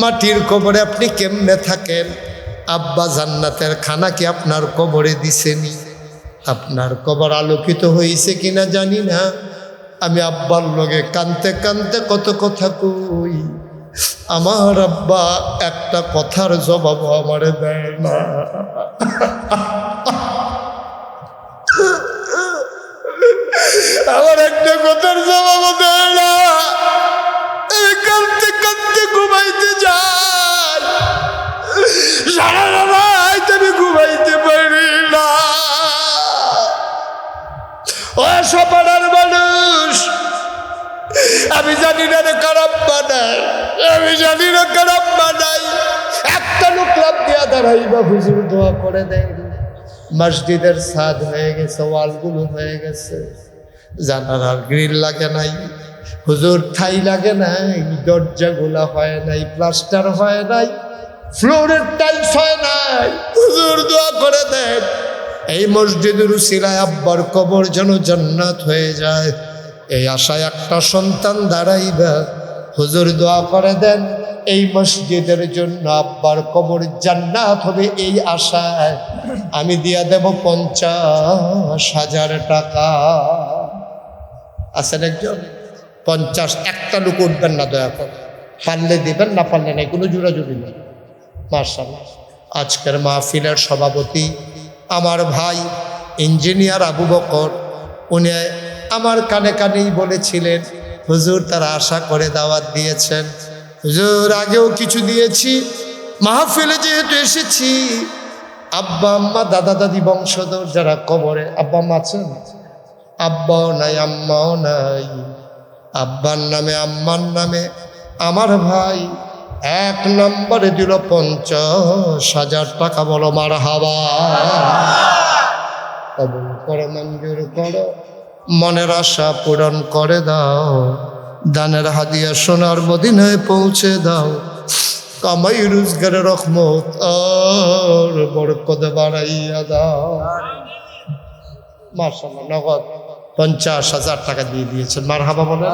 মাটির কবরে আপনি কেমনে থাকেন? আব্বা জান্নাতের খানা কি আপনার কবরে দিছেনি? আপনার কবর আলোকিত হয়েছে কিনা জানি না। আমি আব্বার লগে কানতে কানতে কত কথা কই, আমার আব্বা একটা কথার জবাব আমারে দেয় না। আমার একটা কথার জবাব দেয় না। আমি কাঁদতে কাঁদতে ঘুমাইতে যাই, সারা রাত আমি ঘুমাইতে পারি না। ও সপাড়ার মানুষ, আমি জানি না রে খারাপ বানাই, আমি জানি না খারাপ বানাই। একটা লোক লাভ দিয়া দাঁড়াই বা হুজুর দোয়া করে দেয়। মসজিদের ছাদ হয়ে গেছে, ওয়ালগুলো হয়ে গেছে, জানালার গ্রিল লাগে নাই, হুজুর ঠাই লাগে নাই, দরজাগুলা হয় নাই, প্লাস্টার হয় নাই, ফ্লোরের টাইলস হয় নাই। হুজুর দোয়া করে দেন এই মসজিদের উসিলায় আব্বার কবর যেন জান্নাত হয়ে যায়। এই আশায় একটা সন্তান দাঁড়াইবা, হুজুর দোয়া করে দেন এই মসজিদের জন্য আব্বার কবর জান্নাত হবে। এই আশায় আমি দিয়া দেব 50,000 টাকা। আছেন একজন 50, একটা লোক উঠবেন না দয়া করে, পারলে দিবেন, না পারলে নাই, কোনো জোরাজুরি নেই। মাশাআল্লাহ। আজকের মাহফিলের সভাপতি আমার ভাই ইঞ্জিনিয়ার আবু বকর, উনি আমার কানে কানেই বলেছিলেন হুজুর তারা আশা করে দাওয়াত দিয়েছেন। হুজুর আগেও কিছু দিয়েছি, মাহফিলে যেহেতু এসেছি, আব্বা আম্মা দাদা দাদি বংশধর যারা কবরে, আব্বা আম্মা আছেন? আব্বাও নাই আম্মাও নাই। আব্বার নামে আম্মার নামে আমার ভাই 1 নম্বরে দিল 50,000 টাকা। বলো মারহাবা। কবুল করো, মঞ্জুর করো, মনের আশা পূরণ করে দাও, দানের হাদিয়া সোনার মদিনায় পৌঁছে দাও, কামাই রোজগারের রহমত আর বরকত বাড়াইয়া দাও। মাশাআল্লাহ, নগদ 50,000 টাকা দিয়ে দিয়েছেন। মারহাবা বলেন।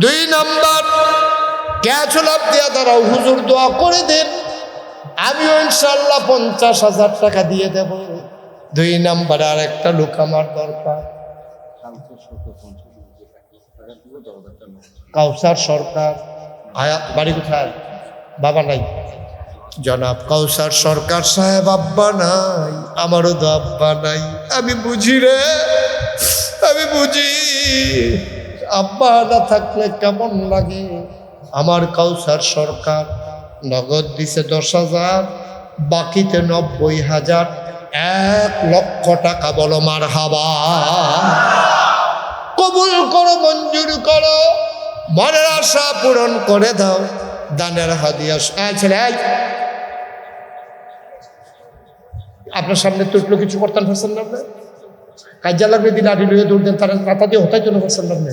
2 নম্বর, ক্যাচ লাভ দিয়া দাঁড়াও, হুজুর দোয়া করে দেন, আমিও ইনশাল্লাহ 50,000 টাকা দিয়ে দেব। 2 নম্বরে আর একটা লোক আমার দরকার, কাউসার সরকার। আয়াত বাড়ি কোথায়? বাবা নাই? জনাব কাউসার সরকার সাহেব আব্বা নাই, আমারও তো আব্বা নাই। আমি বুঝি রে, আমি বুঝি আব্বা না থাকলে কেমন লাগে। আমার কাউসার সরকার নগদ দিছে 10,000, বাকিতে 90,000, 1 লক্ষ টাকা। বলো মারহাবা। কবুল করো, মঞ্জুর করো, মনের আশা পূরণ করে দাও, দানের হাদিয়া। ছেলে আপনার সামনে তো উঠলো, কিছু করতেন পারছেন না? আপনার কাজা লাগবে দিলে আড়ি লুয়ে দৌড় দেন, তারা রাতা দিয়ে হতাই জন্য পারছেন না? আপনি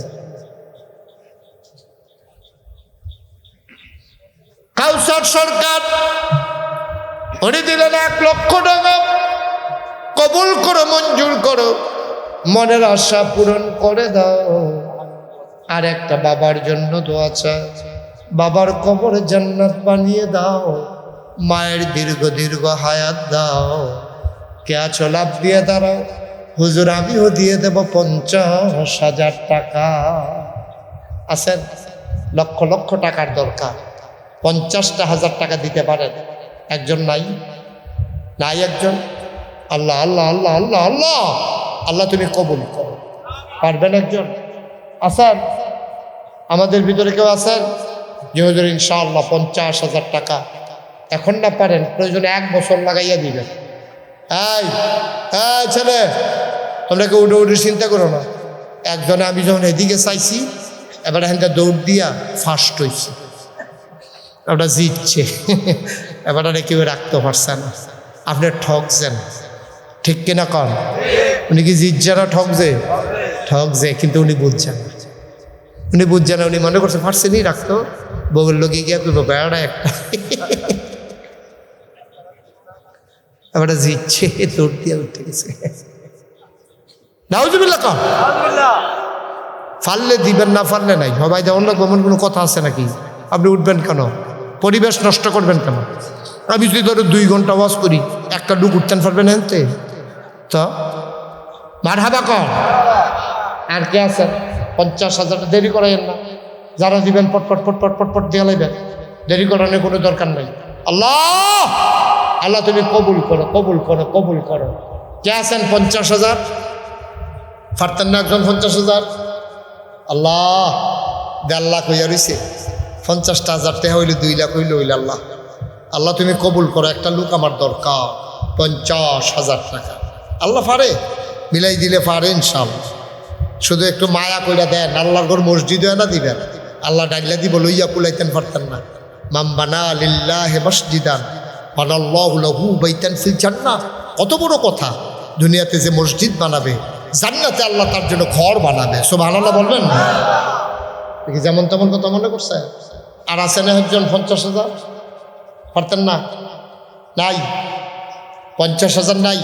কাউসার সরকার উনি দিলেন 1 লক্ষ টাকা। কবুল করো, মঞ্জুর করো, মনের আশা পূরণ করে দাও। আর একটা বাবার জন্য দোয়া চাই, বাবার কবর জান্নাত বানিয়ে দাও, মায়ের দীর্ঘ দীর্ঘ হায়াত দাও। কে আছো লাভ দিয়ে দাঁড়াও, হুজুর আমিও দিয়ে দেব 50,000 টাকা। আছেন? লক্ষ লক্ষ টাকার দরকার, 50,000 টাকা দিতে পারেন, একজন নাই? নাই একজন? আল্লাহ আল্লাহ আল্লাহ আল্লাহ আল্লাহ আল্লাহ তুমি কবুল করো। পারবেন একজন? আছেন আমাদের ভিতরে কেউ আছেন যে হুজুর ইনশাআল্লাহ 50,000 টাকা এখন না পারেন, প্রয়োজনে 1 বছর লাগাইয়া দিবেন? এই এই ছেলে, তোমরা কেউ উঠে উঠে চিন্তা করো না। একজনে আমি যখন এদিকে চাইছি, এবার এখানটা দৌড় দিয়া ফার্স্ট হয়েছে, ওটা জিতছে, এবার কেউ রাখতে পারছে না। আপনি ঠকছেন, ঠিক কিনা কন? উনি কি জিতছে না ঠকছে? ঠকছে, কিন্তু উনি বুঝছেন না। উনি বুঝছে না, উনি মনে করছে পারছেনই রাখতো, বউয়ের লোকে গিয়া তুলো বেড়া একটা, এবার জিতছে, দৌড় দিয়া উঠে গেছে। নাউজুবিল্লাহ কন। ফাললে দিবেন, না ফাললে নাই। সবাই যেমন লাগবে এমন কোনো কথা আছে নাকি? আপনি উঠবেন কেন? পরিবেশ নষ্ট করবেন কেন? আমি যদি ধরো 2 ঘন্টা ওয়াজ করি, একটা ডুক উঠতেন পারবেন এনতে? তো মারহাবা কন। আর কে আছেন? 50,000 দেরি করাইয়েন না। যারা দিবেন পটপট পটপট পটপট দিয়ে লাইবেন, দেরি করানোর কোনো দরকার নাই। আল্লাহ আল্লাহ তুমি কবুল করো, কবুল করো, কবুল করো। কে আছেন 50,000? পারতেন না একজন 50,000? আল্লাহ 1.5 লাখ হইয়া রয়েছে, 50,000 টাকা হইলে 2 লাখ হইলে হইলে আল্লাহ আল্লাহ তুমি কবুল করো। একটা লোক আমার দরকার, 50,000 টাকা। আল্লাহ পারে, মিলাই দিলে পারে ইনশাআল্লাহ। শুধু একটু মায়া কইরা দেন, আল্লাহর ঘর মসজিদ হয় না দিবেন, আল্লাহ ডাইলা দিব লইয়া কুলাইতেন পারতেন না। মান বানা লিল্লাহি মসজিদান বানাল্লাহু লাহু বাইতান ফিল জান্নাহ। কত বড় কথা! দুনিয়াতে যে মসজিদ বানাবে, জান্নাতে আল্লাহ তার জন্য ঘর বানাবে। সুবহানাল্লাহ বলবেন না? দেখি যেমন তেমন কথা মনে করছে। আর আছেন একজন 50,000? পারতেন না? নাই 50,000 নাই,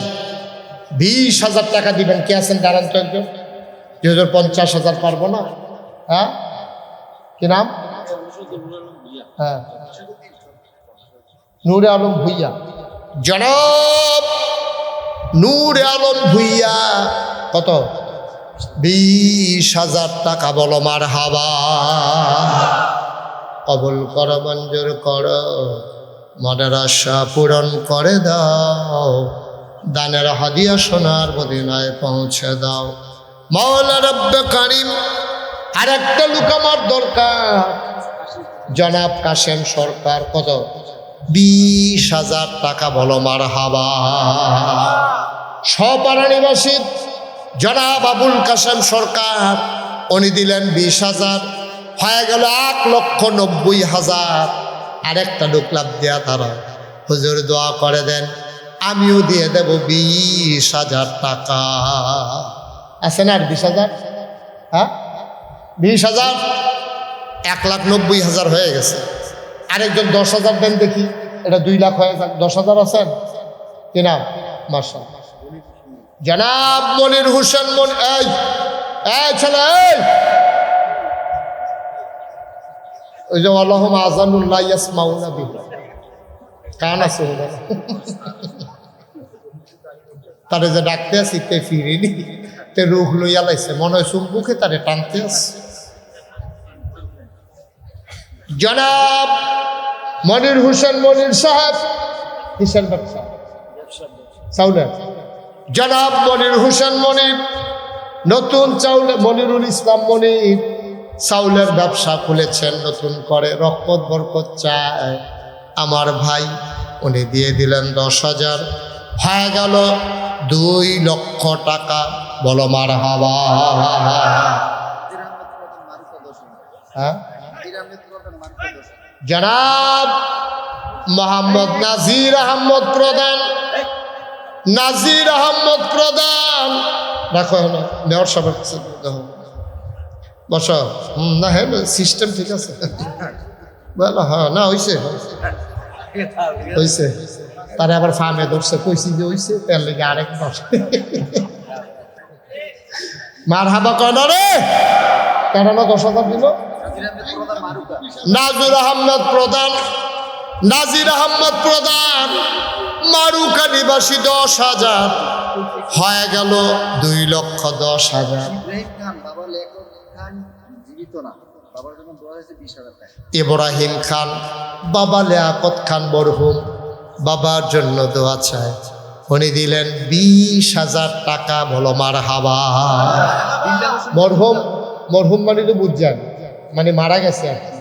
20,000 টাকা দিবেন। কে আছেন দাঁড়ান তো একজন? 50,000 পারবো না? হ্যাঁ, কি নাম? হ্যাঁ, নূরে আলম ভুইয়া। জনাব নূরে আলম ভুইয়া। কত? 20,000 টাকা। বলো মারহাবা। কবুল করো, মঞ্জুর করো, মনের আশা পূরণ করে দাও, দানের হাদিয়া সোনার মদিনায় পৌঁছে দাও। মাওলা রব্বে কারিম। আর একটা লোক আমার দরকার, জনাব কাশেম সরকার। কত? 20,000 টাকা। বলো মারহাবা। সপাড়া নিবাসী জনাব আবুল কাশেম সরকার, উনি দিলেন 20,000, হয়ে গেল 1,90,000। আরেকটা লোক লাভ দেয়া তারা, হুজুর দোয়া করে দেন, আমিও দিয়ে দেব 20,000 টাকা। আছে না আর 20,000? হ্যাঁ, 20,000, 1,90,000 হয়ে গেছে। আরেকজন 10,000 দেন দেখি, এটা 2 লাখ হয়ে যাক। 10,000 আছেন কিনা? মাশাআল্লাহ। জনাব মনির হোসেন। এই ছেলে, ওই যে আল্লাহুম্মা আযানুল লা ইয়াসমাউনা বিহি, কান আছে তারে যে ডাকতে আসি তে ফিরিনি, তে রুখ লইয়া লাইছে, মনে হয় চুম্বুকে তারে টানতে আছে। জনাব মনির হোসেন মনির সাহেব, কিসের ব্যবসা? চাউলের। জনাব মনির হোসেন মনির, নতুন চাউল, মনিরুল ইসলাম মনির চাউলের ব্যবসা খুলেছেন নতুন করে, রহমত বরকত চায় আমার ভাই। উনি দিয়ে দিলেন 10,000, হয়ে গেল 2 লক্ষ টাকা। বলো মারহাবা। হ্যাঁ, জনাব মোহাম্মদ নাজির আহমদ প্রধান। নাজির আহমদ প্রধান, রাখো না মেয়র সাহেবের কাছে বস। না হ্যাঁ, সিস্টেম ঠিক আছে। বলো হ্যাঁ, না হয়েছে হয়েছে। তারে আবার ফার্মে ধরছে, কইছি যে হয়েছে, তার লেগে আরেক বস। মারহাবা কয় না রে, কেন না 10,000 দিল? নাজির আহমদ প্রধান, নাজির আহমদ প্রধান মারুকা নিবাসী 10,000, হয়ে গেল 2,10,000। ইব্রাহিম খান, বাবা লিয়াকত খান মরহুম, বাবার জন্য দোয়া চায়। উনি দিলেন 20,000 টাকা। বলো মারহাবা। মরহুম, মরহুম মানে তো বুঝছেন, মানে মারা গেছে আর কি।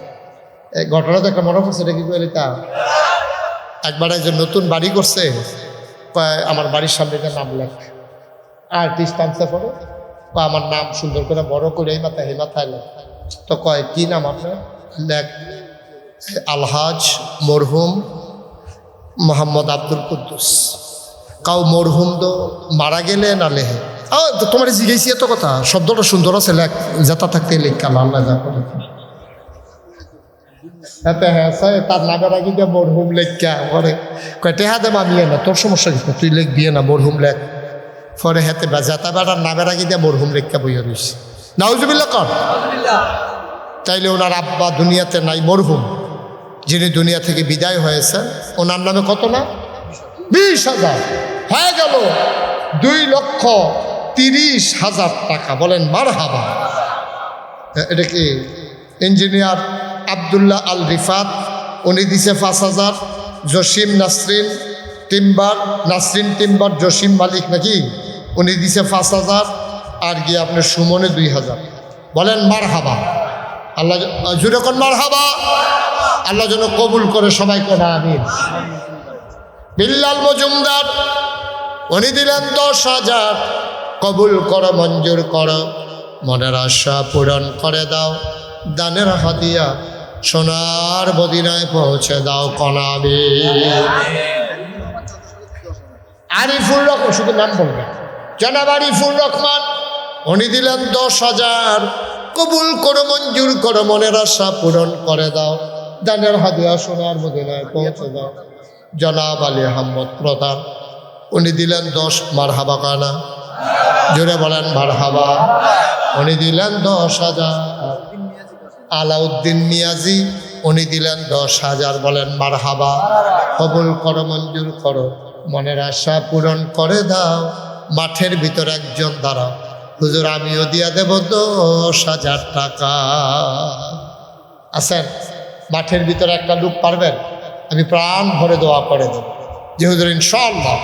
এই ঘটনা তো একটা মনে পড়ছে, এটা কি বলি তা একবার একজন নতুন বাড়ি করছে, আমার বাড়ির সামনে একটা নাম লেখ, আর্টিস্ট আনতে পারো, আমার নাম সুন্দর করে বড় করে এই মাথায় হে মাথায় লেখ। তো কয় কি নাম আপনার? লেখ আলহাজ মরহুম মোহাম্মদ আব্দুল কুদ্দুস। কাউ মরহুম তো মারা গেলে না লেহে তোমার জিজ্ঞেসি এত কথা, শব্দটা সুন্দর আছে, লেখ যেটা থাকতে লেখাল আল্লাহ যা করে। হ্যাঁ তার নামের আগে দিয়ে মরহুম লেখা পরে কয়টা হাতে মামিয়ে না, তোর সমস্যা কিছু তুই লেখবি না, মরহুম লেখ। পরে হাতে যাতা বেড়ার নামের আগে দিয়ে মরহুম লেখা বইয়া রয়েছে। নাউজুবিল্লাহ কর। তাইলে ওনার আব্বা দুনিয়াতে নাই, মরহুম যিনি দুনিয়া থেকে বিদায় হয়েছে ওনার নামে কত না? 20,000 হয়ে গেল 2,30,000 টাকা। বলেন মারহাবা। এটা কি ইঞ্জিনিয়ার আবদুল্লাহ আল রিফাত, উনি দিছে 5,000। জসিম নাসরিন টিম্বার, নাসরিন টিম্বার জসিম মালিক নাকি, উনি দিছে 5,000। আর গিয়ে আপনার সুমনে 2,000। বলেন মারহাবা। আল্লাহ জুড়ে কোন মারহাবা। আল্লাহ যেন কবুল করে সবাই কোন আমিন। বিল্লাল মজুমদার উনি দিলেন 10,000। কবুল করো, মঞ্জুর করো, মনের আশা পূরণ করে দাও, দানের হাদিয়া সোনার মদিনায় পৌঁছে দাও কনাবে। আরিফুর রহমান, শুধু নাম বলবেন, জনাব আরিফুর রহমান উনি দিলেন 10,000। কবুল করো, মঞ্জুর করো, মনের আশা পূরণ করে দাও, দানের হাদিয়া সোনার মদিনায় পৌঁছে দাও। জনাব আলী আহমদ প্রধান উনি দিলেন 10। মারহাবা কানা জোরে বলেন মারহাবা। উনি দিলেন 10,000। আলাউদ্দিন মিয়াজি উনি দিলেন 10,000। বলেন মারহাবা। কবুল করো, মঞ্জুর করো, মনের আশা পূরণ করে দাও। মাঠের ভিতর একজন দাঁড়াও, হুজুর আমিও দিয়া দেব 10,000 টাকা। আছেন মাঠের ভিতরে একটা লোক পারবেন? আমি প্রাণ ভরে দোয়া করে দেব যে হুজুর ইনশাআল্লাহ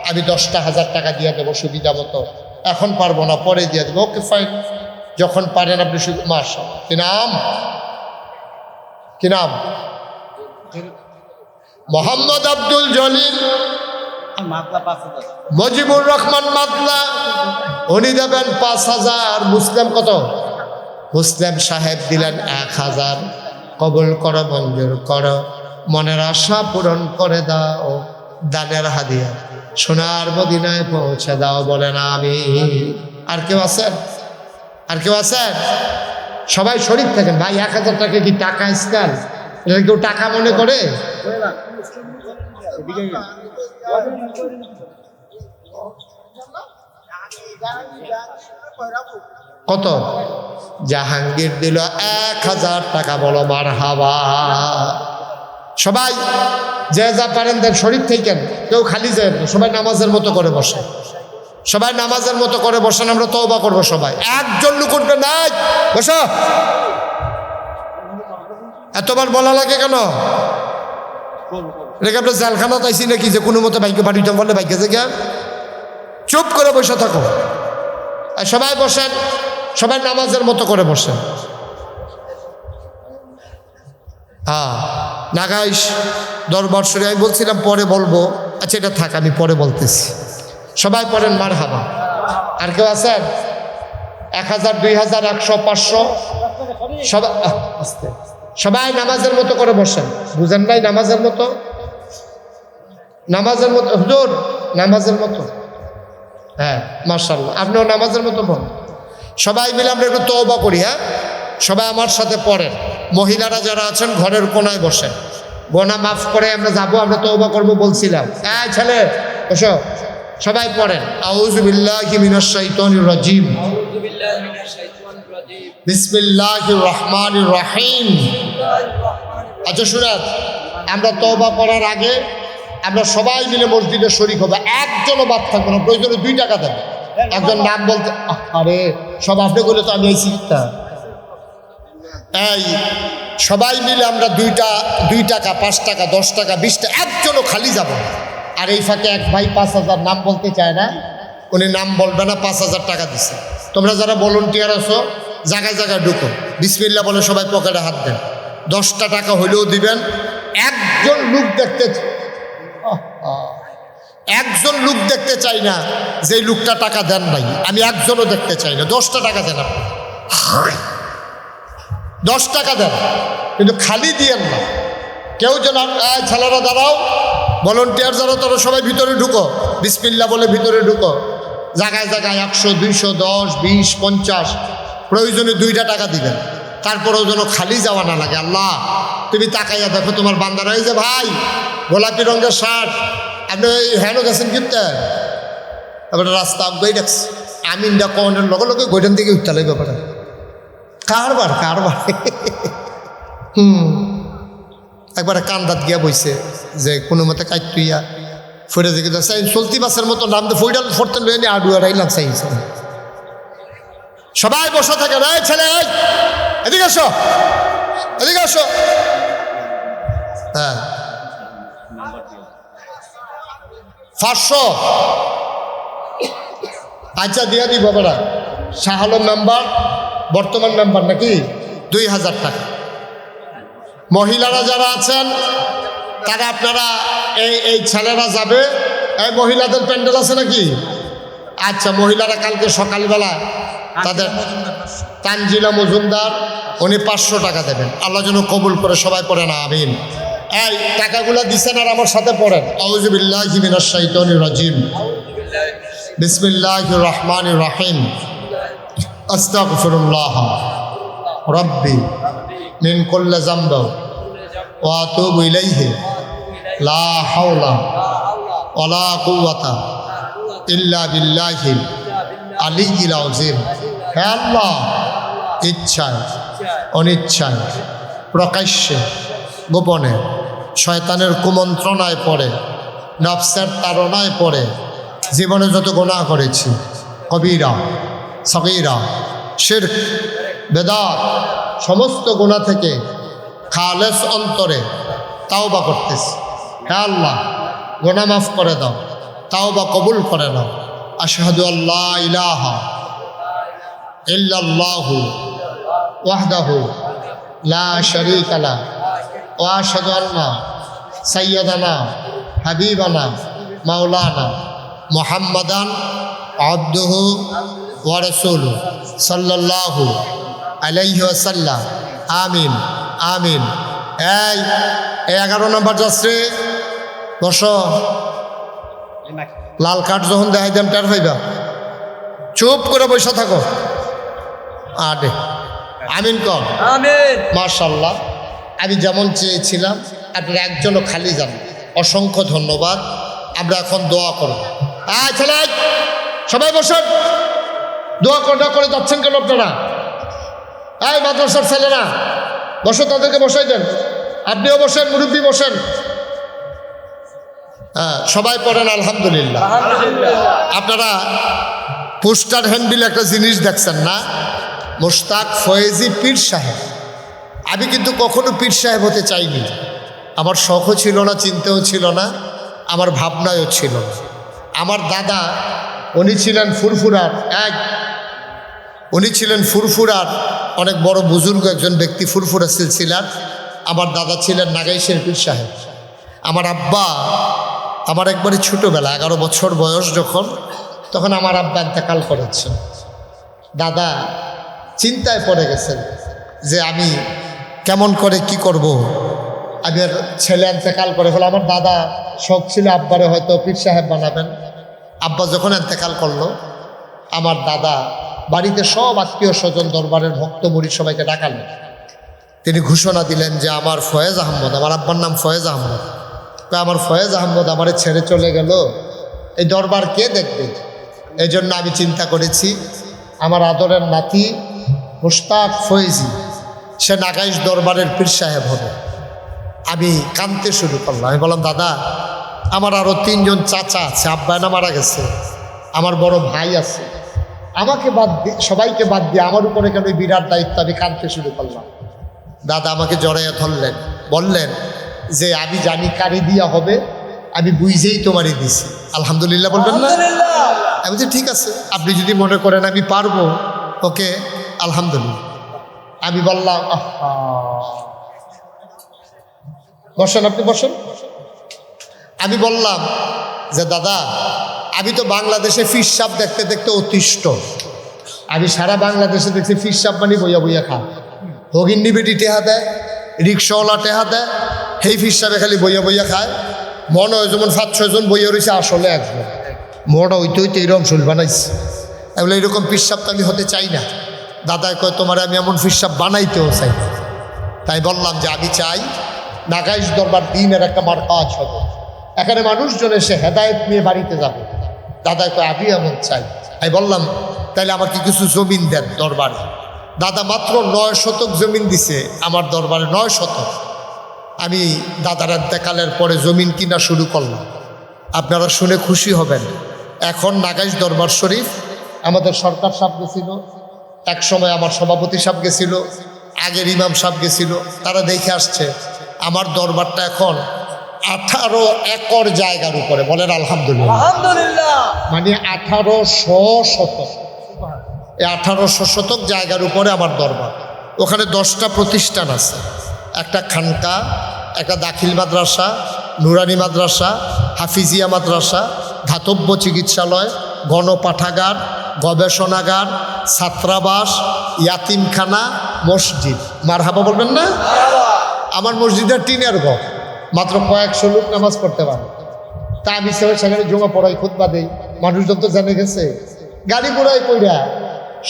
আমি 10,000 টাকা দিয়ে দেবো সুবিধা মতো, এখন পারবো না পরে দিয়ে দেবো। ওকে ফাইন, যখন পারেন আপনি শুধু। মাশাআল্লাহ। কি নাম? কি নাম? মোহাম্মদ আব্দুল জলিল মজিবুর রহমান মাতলা উনি দেবেন 5,000। মুসলিম কত? মুসলিম সাহেব দিলেন 1,000। কবুল করো, মঞ্জুর করো, মনের আশা পূরণ করে দাও, দানের হাদিয়া সোনার মদিনায় পৌঁছে দাও। বলেন আমি। আর কেউ আছেন? আর কেউ আছেন? সবাই শরীর থাকেন ভাই। 1,000 টাকা কি টাকা স্কেল? এটা কেউ টাকা মনে করে? কত? জাহাঙ্গীর দিল 1,000 টাকা। বলো মারহাবা। সবাই যে যা পারেন দেন, শরীর থেকেন, কেউ খালি যায়, সবাই নামাজের মতো করে বসে, সবাই নামাজের মতো করে বসেন। আমরা তওবা করবো সবাই, একজন লোক উঠবে না। বসো। এতবার বলা লাগে কেন? এটাকে আপনার জেলখানা তাইছি নাকি যে কোনো মতো বাইকে বাড়িতে বললে বাইকে যে চুপ করে বসে থাকো। আর সবাই বসেন, সবাই নামাজের মতো করে বসেন। হ্যাঁ নাগাইশ দরবার শরীফ আমি বলছিলাম পরে বলবো, আচ্ছা এটা থাক, আমি পরে বলতেছি। সবাই পড়েন মারহাবা। আর কেউ আছেন? 1,000, 2,000, 100, 500 সবাই আস্তে, সবাই নামাজের মতো করে বসেন। বুঝেন নাই? নামাজের মতো, নামাজের মতো হুজুর, নামাজের মতো। হ্যাঁ মাশাআল্লাহ, আপনিও নামাজের মতো বলেন। সবাই মিলে আমরা একটু তওবা করি। হ্যাঁ সবাই আমার সাথে পড়েন। মহিলারা যারা আছেন ঘরের কোনায় বসেন। গোনা মাফ করে আমরা যাবো, আমরা তওবা করবো বলছিলাম। হ্যাঁ ছেলে বসো। সবাই পড়েন আউযু বিল্লাহি মিনাশ শাইতানির রাজিম, বিসমিল্লাহির রহমানির রহিম। আচ্ছা শুনেন, আমরা তওবা করার আগে আমরা সবাই মিলে মসজিদে শরীক হবে। একজনও বাদ থাকবে না, প্রয়োজনে 2 টাকা দেবে। একজন নাম বলতে, আরে সব আপনি বলে তো আমি এই শিখতাম। এই সবাই মিলে আমরা 2 টাকা 5 টাকা 10 টাকা 20 টাকা, একজনও খালি যাব না। আর এই ফাঁকে এক ভাই 5,000 নাম বলতে চায় না, উনি নাম বলবে না, 5,000 টাকা দিচ্ছে। তোমরা যারা ভলান্টিয়ার আছো জায়গায় জায়গায় ঢুকো, বিসমিল্লাহ বলে সবাই পকেটে হাত দেন, 10টা টাকা হইলেও দিবেন। একজন লোক দেখতে চাই না যে লোকটা টাকা দেন নাই, আমি একজনও দেখতে চাই না। 10টা টাকা দেন, আপনি 10 টাকা দেন, কিন্তু খালি দিয়েন না। কেউ যেন ছেলেরা দাঁড়াও, ভলান্টিয়ার যারা তারা সবাই ভিতরে ঢুকো, বিসমিল্লাহ বলে ভিতরে ঢুকো। জায়গায় জায়গায় 100 200 10 20 50 প্রয়োজনে 2টা টাকা দিবেন, তারপরেও যেন খালি যাওয়া না লাগে। আল্লাহ তুমি তাকাইয়া দেখো তোমার বান্দারা, এই যে ভাই গোলাপি রঙের শার্ট, আপনি ওই হ্যানো গেছেন কিনতে, এবার রাস্তা আগে রাখছে, আমিনটা কনের লগে লগে গোইটান থেকে উঠতে ব্যাপারে কারবার একবারে কান্দাত গিয়া বইছে যে কোনো মতে কাইতুইয়া ফুটে দেখে চাই চলতি বাসের মতো নাম তো ফুইডাল ফোরতেন লইয়া নিয়ে আডুয়ার আইলাম চাইছে। সবাই বসে থাকে, রে ছেলে এদিকে আসো, এদিকে আসো। হ্যাঁ 500 আচ্ছা দিয়া দিব বাবারা। শাহ আলম মেম্বার, বর্তমান মেম্বার নাকি, 2000 টাকা। মহিলারা যারা আছেন তারা আপনারা এই ছেলেরা যাবে, এই মহিলাদের প্যান্ডেল আছে নাকি? আচ্ছা মহিলারা কালকে সকালবেলা তাদের তানজিলা মজুমদার উনি 500 টাকা দেবেন। আল্লাহ যেন কবুল করে, সবাই পড়েন আমিন। এই টাকাগুলো দিছেন আর আমার সাথে পড়েন, আউযু বিল্লাহি মিনাশ শাইতানির রাজিম, বিসমিল্লাহির রহমানির রহিম, আস্তাগফিরুল্লাহ রাব্বি মিন কুল্লি যামব ওয়া আতুবু ইলাইহি লা হাওলা ওয়ালা কুওয়াতা ইল্লা বিল্লাহিল আলিয়্যিল আযীম। হে আল্লাহ, ইচ্ছায় অনিচ্ছায় প্রকাশ্যে গোপনে শয়তানের কুমন্ত্রণায় পড়ে, নফসের তাড়নায় পড়ে জীবনে যত গুনাহ করেছি, কবিরা সগীরা শিরক বেদাত সমস্ত গুনাহ থেকে খালেস অন্তরে তাওবা করতেছি। হে আল্লাহ, গুনাহ মাফ করে দাও, তাওবা কবুল করে নাও। আশহাদু আল্লা ইলাহা ইল্লাল্লাহু ওয়াহদাহু লা শারীকা লাহু ওয়া আশহাদু আন্না সাইয়্যিদানা হাবিবানা মাওলানা মুহাম্মাদান আবদুহু ওয়া রাসূলুহু সাল্লাল্লাহু আলাইহি ওয়াসাল্লাম। আমিন আমিন। এই 11 নম্বর যাচ্ছে, বসো। লাল কার্ড যখন দেখাই দেন টার হইবা, চুপ করে বসে থাকো। আরে আমিন কর, আমিন। মাশাআল্লাহ, আমি যেমন চেয়েছিলাম আপনারা একজনও খালি যান, অসংখ্য ধন্যবাদ। আমরা এখন দোয়া করব। ছেলে সবাই বসেন, দোয়া করে যাচ্ছেন কেন আপনারা? এই মাদ্রাসার ছেলেরা বসো, তাদেরকে বসাই দেন। আপনিও বসেন, মুরব্বী বসেন। হ্যাঁ সবাই পড়েন আলহামদুলিল্লাহ। আপনারা পোস্টার হ্যান্ডবিল একটা জিনিস দেখছেন না, মোশতাক ফয়েজি পীর সাহেব। আমি কিন্তু কখনো পীর সাহেব হতে চাইনি, আমার শখও ছিল না, চিন্তাও ছিল না, আমার ভাবনায়ও ছিল না। আমার দাদা উনি ছিলেন ফুরফুরার অনেক বড় বুজুর্গ একজন ব্যক্তি, ফুরফুরা সিলসিলার। আমার দাদা ছিলেন নাগাইশের পীর সাহেব। আমার আব্বা, আমার একবারে ছোটোবেলা 11 বছর বয়স যখন, তখন আমার আব্বা ইন্তেকাল করেছেন। দাদা চিন্তায় পড়ে গেছেন যে আমি কেমন করে কি করব। আমি আর ছেলে ইন্তেকাল করে ফেলে। আমার দাদা শখ ছিল আব্বারে হয়তো পীর সাহেব বানাবেন। আব্বা যখন ইন্তেকাল করলো, আমার দাদা বাড়িতে সব আত্মীয় স্বজন, দরবারের ভক্ত মুরিদ সবাইকে ডাকালেন। তিনি ঘোষণা দিলেন যে আমার ফয়েজ আহমদ, আমার আব্বার নাম ফয়েজ আহমদ, আমার ফয়েজ আহমদ আমারে ছেড়ে চলে গেল, এই দরবার কে দেখবে? এই জন্য আমি চিন্তা করেছি আমার আদরের নাতি মোশতাক ফয়েজি সে নাগাইশ দরবারের পীর সাহেব হবে। আমি কাঁদতে শুরু করলাম। আমি বললাম, দাদা আমার আরও 3 জন চাচা আছে, আব্বা না মারা গেছে, আমার বড় ভাই আছে, আমাকে বাদ দিয়ে, সবাইকে বাদ দিয়ে আমার উপরে কেন বিরাট দায়িত্ব? আমি কাঁদতে শুরু করলাম। দাদা আমাকে জড়াইয়া ধরলেন, বললেন যে আমি জানি কারে দিয়া হবে, আমি বুঝেই তোমারই দিছি, আলহামদুলিল্লাহ বলবেন না? আমি বলছি ঠিক আছে, আপনি যদি মনে করেন আমি পারবো, ওকে আলহামদুলিল্লাহ। আমি বললাম আহা, বসেন, আপনি বসেন। আমি বললাম যে দাদা, আমি তো বাংলাদেশে ফিশ সাপ দেখতে দেখতে অতিষ্ঠ। আমি সারা বাংলাদেশে দেখছি ফিশ সাপ মানে বইয়া বইয়া খা, হগিন্নি বেটি টেহা দেয়, রিক্সাওয়ালা টেহা দেয়, সেই ফিশ সাপে খালি বইয়া বইয়া খায়। মনে হয় যেমন 5-6 জন বইয়া রয়েছে, আসলে একজন মোটা হইতে হইতে এরকম শোল বানাইছে। এগুলো এরকম ফিশ সাপ তো আমি হতে চাই না। দাদায় কয় তোমার আমি এমন ফিশ সাপ বানাইতেও চাই। তাই বললাম যে আমি চাই নাগাইশ দরবার দিনের একটা মার কাজ হবে, এখানে মানুষজন এসে হেদায়েত নিয়ে বাড়িতে যাবে। দাদা কয় আমি এমন চাই। আমি বললাম তাইলে আমাকে কিছু জমিন দেন দরবারে। দাদা মাত্র 9 শতক জমিন দিছে আমার দরবারে, 9 শতক। আমি দাদার দেখালের পরে জমিন কিনা শুরু করলাম। আপনারা শুনে খুশি হবেন, এখন নাগাইশ দরবার শরীফ আমাদের সরকার সাহেব গেছিল, এক সময় আমার সভাপতি সাহেব গেছিল, আগের ইমাম সাহেব গেছিল, তারা দেখে আসছে আমার দরবারটা এখন 18 একর জায়গার উপরে, বলেন আলহামদুলিল্লাহ। মানে 1800 শতক, এই 1800 শতক জায়গার উপরে আমার দরবার। ওখানে 10টা প্রতিষ্ঠান আছে, একটা খানকা, একটা দাখিল মাদ্রাসা, নুরানি মাদ্রাসা, হাফিজিয়া মাদ্রাসা, ধাতব্য চিকিৎসালয়, গণপাঠাগার, গবেষণাগার, ছাত্রাবাস, ইয়াতিমখানা, মসজিদ। মারহাবা বলবেন না? আমার মসজিদের টিনের ঘর, মাত্র কয়েকশো লোক নামাজ পড়তে পারে। তা আমি সেখানে জমা পড়াই, খুতবা দেই, মানুষজন তো জেনে গেছে। গাড়ি ঘোড়ায় কইরা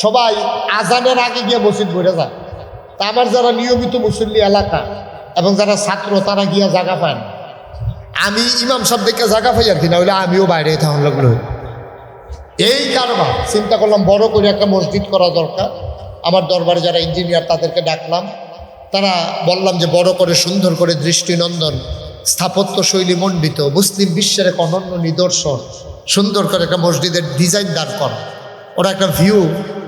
সবাই আজানের আগে গিয়ে মসজিদ ঘুরে যায়। তা আমার যারা নিয়মিত মুসল্লি এলাকা এবং যারা ছাত্র, তারা গিয়া জায়গা পায় না। আমি ইমাম সাহেব দেখে জায়গা পাই আর কি, না হলে আমিও বাইরে থাকুন লাগলো। এই কারণে চিন্তা করলাম বড় করে একটা মসজিদ করা দরকার। আমার দরবারে যারা ইঞ্জিনিয়ার তাদেরকে ডাকলাম, তারা বললাম যে বড় করে সুন্দর করে দৃষ্টিনন্দন স্থাপত্য শৈলী মণ্ডিত মুসলিম বিশ্বের এক অনন্য নিদর্শন সুন্দর করে একটা মসজিদের ডিজাইন দান করা। ওরা একটা ভিউ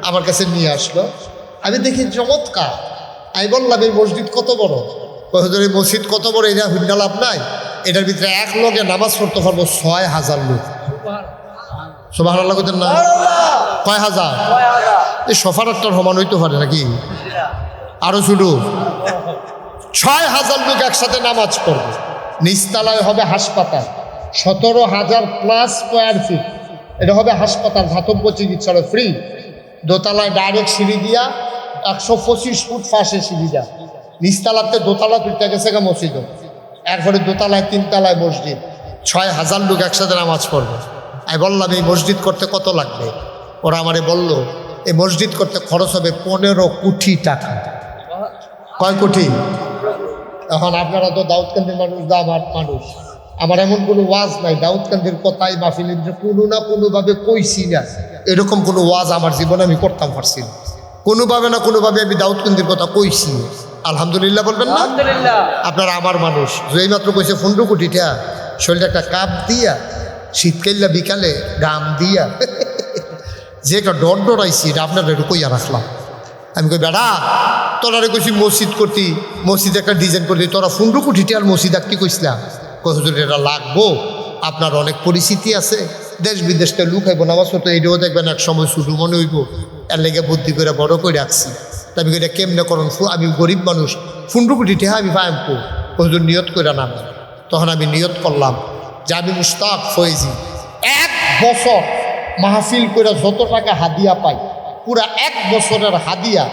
আমার কাছে নিয়ে আসলো, আমি দেখি চমৎকার। আমি বললাম এই মসজিদ কত বড়? এই মসজিদ কত বড় এটা হুন্ডা লাভ নাই, এটার ভিতরে এক লোকে নামাজ পড়তে পারবো 6000 লোক। সুবহানাল্লাহ কইতেন না? কয় হাজার? এই সোফার একটা সমান হইতে পারে নাকি? আরো শুরু 6000 লোক একসাথে নামাজ পড়বে। নিচতলায় হবে হাসপাতাল, 17,000 প্লাস স্কোয়ার ফিট, এটা হবে হাসপাতাল, ধাতব্য চিকিৎসালয় ফ্রি। দোতলায় ডাইরেক্ট সিঁড়ি দিয়া 125 ফুট ফাঁসে সিঁড়ি যা, নিচতলাতে দোতলা তুলতে গেছে গা মসজিদ, এরপরে দোতলায় 3 তলায় মসজিদ, 6000 লোক একসাথে নামাজ পড়বে। আমি বললাম এই মসজিদ করতে কত লাগবে? ওরা আমারে বলল এই মসজিদ করতে খরচ হবে 15 কোটি টাকা। কয় কোটি? এখন আপনারা তো দাউদকান্দির মানুষ, দা আমার মানুষ, আমার এমন কোনো ওয়াজ নাই দাউদকান্দির কথাই মাহফিলের যে কোনো না কোনোভাবে কইছি না, এরকম কোনো ওয়াজ আমার জীবনে আমি করতাম পারছি না। কোনোভাবে না কোনোভাবে আমি দাউদকান্দির কথা কইছি, আলহামদুলিল্লাহ বলবেন না? আপনারা আমার মানুষ। যেই মাত্র কইছে 15 কোটি টাকা, শরীরটা একটা কাপ দিয়া, শীতকাল্লা বিকালে গাম দিয়া যে একটা ডর ডরাইছি, এটা আপনারা একটু কইয়া রাখলাম। আমি কই বেড়া তোরা কইছি মসজিদ করতি, মসজিদ একটা ডিজাইন করতি, তোরা 15 কোটি টাকার মসজিদ আর কি কইছিলাম? হুজুর এটা লাগবো, আপনার অনেক পরিস্থিতি আছে, দেশ বিদেশটা লুকাইবো নামাজ পড়তো, এটাও দেখবেন এক সময় শুরু মনে হইব, এর লেগে বুদ্ধি করে বড় করে রাখছি। তা আমি এটা কেমনে করুন, আমি গরিব মানুষ, 15 কোটি টাকা আমি পাইমপো, হুজুর নিয়ত করে নামে। তখন আমি নিয়ত করলাম যে আমি মুস্তাক ফয়েজি 1 বছর মাহফিল করে যত টাকা হাদিয়া পাই, পুরা 1 বছরের হাদিয়া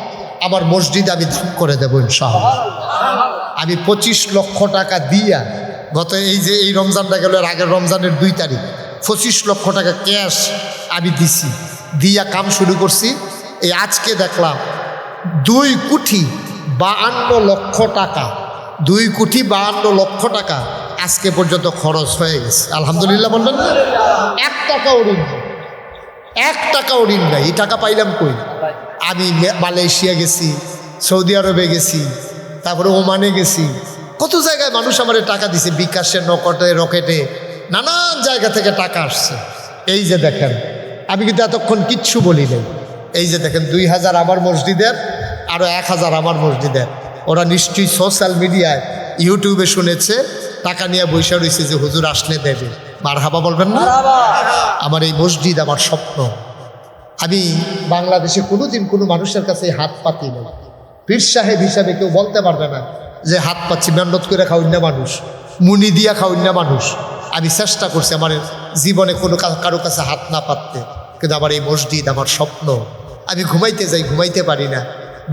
আমার মসজিদে আমি দান করে দেবো ইনশাআল্লাহ। আমি 25 লক্ষ টাকা দিয়া, গত এই রমজানটা গেল, এর আগের রমজানের 2 তারিখ 25 লক্ষ টাকা ক্যাশ আমি দিছি, দিয়া কাম শুরু করছি। এই আজকে দেখলাম 2 কোটি 52 লক্ষ টাকা, 2 কোটি 52 লক্ষ টাকা আজকে পর্যন্ত খরচ হয়ে গেছে। আলহামদুলিল্লাহ বলবেন না? 1 টাকাও ঋণ নেই, 1 টাকাও ঋণ নাই। এই টাকা পাইলাম কই? আমি মালয়েশিয়া গেছি, সৌদি আরবে গেছি, তারপরে ওমানে গেছি, কত জায়গায় মানুষ আমার টাকা দিছে, বিকাশে, নকটে, রকেটে, নানান জায়গা থেকে টাকা আসছে। এই যে দেখেন, আমি কিন্তু এতক্ষণ কিচ্ছু বলি নাই। এই যে দেখেন 2000 আমার মসজিদের, আরো 1000 আমার মসজিদের, ওরা নিশ্চয়ই সোশ্যাল মিডিয়ায় ইউটিউবে শুনেছে, টাকা নিয়ে বৈশা রয়েছে যে হুজুর আসলে দেবে। মারহাবা বলবেন না? আমার এই মসজিদ আমার স্বপ্ন। আমি বাংলাদেশে কোনোদিন কোনো মানুষের কাছে হাত পাতি না। পীর সাহেব হিসাবে কেউ বলতে পারবে না যে হাত পাচ্ছি, মেহনত করে খাওয়াই না মানুষ, মুনি দিয়া খাওয়াই না মানুষ। আমি চেষ্টা করছি আমার জীবনে কোনো কারো কাছে হাত না পাততে, কিন্তু আমার এই মসজিদ আমার স্বপ্ন। আমি ঘুমাইতে যাই, ঘুমাইতে পারি না।